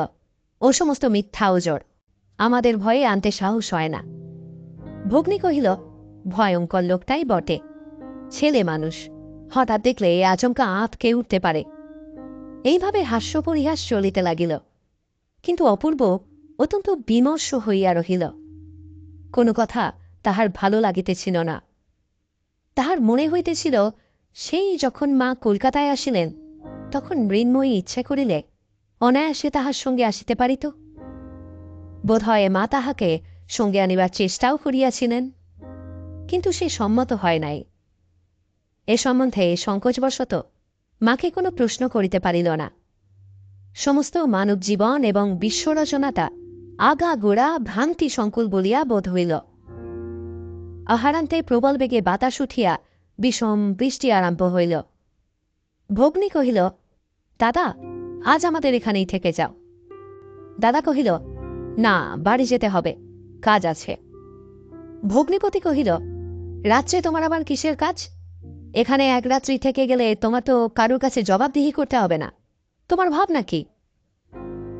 ও সমস্ত মিথ্যা ওজর, আমাদের ভয়ে আনতে সাহস হয় না। ভগ্নী কহিল, ভয়ঙ্কর লোকটাই বটে, ছেলে মানুষ, হঠাৎ দেখলে আচমকা আঁতকে উঠতে পারে। এইভাবে হাস্য পরিহাস চলিতে লাগিল। কিন্তু অপূর্ব অত্যন্ত বিমর্ষ হইয়া রহিল। কোনো কথা তাহার ভালো লাগিতেছিল না। তাহার মনে হইতেছিল, সেই যখন মা কলকাতায় আসিলেন, তখন মৃন্ময়ী ইচ্ছে করিলে অনায়াসে তাহার সঙ্গে আসিতে পারিত। বোধহয় মা তাহাকে সঙ্গে আনিবার চেষ্টাও করিয়াছিলেন, কিন্তু সে সম্মত হয় নাই। এ সম্বন্ধে সংকোচবশত মাকে কোনো প্রশ্ন করিতে পারিল না। সমস্ত মানব জীবন এবং বিশ্বরচনাটা আগাগোড়া ভ্রান্তি সংকুল বলিয়া বোধ হইল। আহারান্তে প্রবল বেগে বাতাস উঠিয়া বিষম বৃষ্টি আরম্ভ হইল। ভগ্নী কহিল, দাদা, আজ আমাদের এখানেই থেকে যাও। দাদা কহিল, না, বাড়ি যেতে হবে, কাজ আছে। ভগ্নীপতি কহিল, রাত্রে তোমার আবার কিসের কাজ? এখানে এক রাত্রি থেকে গেলে তোমার তো কারোর কাছে জবাবদিহি করতে হবে না। তোমার ভাবনা কি?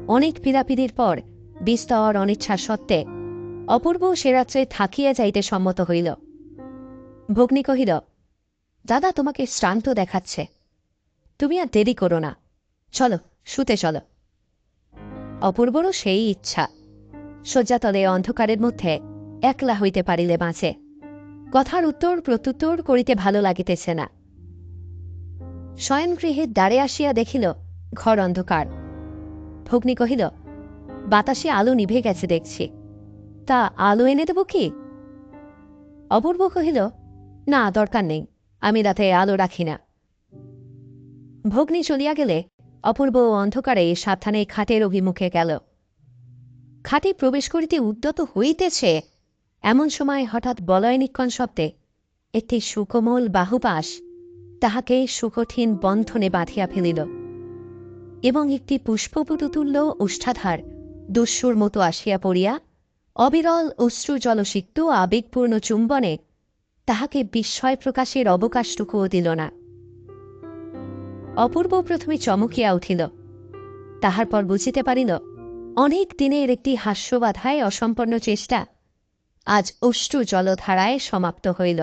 অনেক পীড়াপিড়ির পর বিস্তর অনিচ্ছা সত্ত্বে অপূর্ব সে রাত্রে থাকিয়া যাইতে সম্মত হইল। ভগ্নী কহিল, দাদা তোমাকে শ্রান্ত দেখাচ্ছে, তুমি আর দেরি করো না, চলো শুতে চলো। অপূর্বরও সেই ইচ্ছা। শয্যাতলে অন্ধকারের মধ্যে একলা হইতে পারিলে বাঁচে। কথার উত্তর প্রত্যুত্তর করিতে ভালো লাগিতেছে না। শয়নগৃহের দ্বারে আসিয়া দেখিল ঘর অন্ধকার। ভগ্নী কহিল, বাতাসে আলো নিভে গেছে দেখছি, তা আলো এনে দেব কি? অপূর্ব কহিল, না দরকার নেই, আমি রাতে আলো রাখি না। ভগ্নী চলিয়া গেলে অপূর্ব অন্ধকারে সাবধানে খাটের অভিমুখে গেল। খাটে প্রবেশ করিতে উদ্যত হইতেছে এমন সময় হঠাৎ বলয়নিক্ষণ শব্দে একটি সুকোমল বাহুপাশ তাহাকে সুকঠিন বন্ধনে বাঁধিয়া ফেলিল এবং একটি পুষ্পপুটুতুল্য ওষ্ঠাধার দস্যুর মতো আসিয়া পড়িয়া অবিরল অশ্রু জলসিক্ত আবেগপূর্ণ চুম্বনে তাহাকে বিস্ময় প্রকাশের অবকাশটুকুও দিল না। অপূর্ব প্রথমে চমকিয়া উঠিল, তাহার পর বুঝিতে পারিল অনেক দিনের একটি হাস্যবাধায় অসম্পন্ন চেষ্টা আজ অশ্রু জলধারায় সমাপ্ত হইল।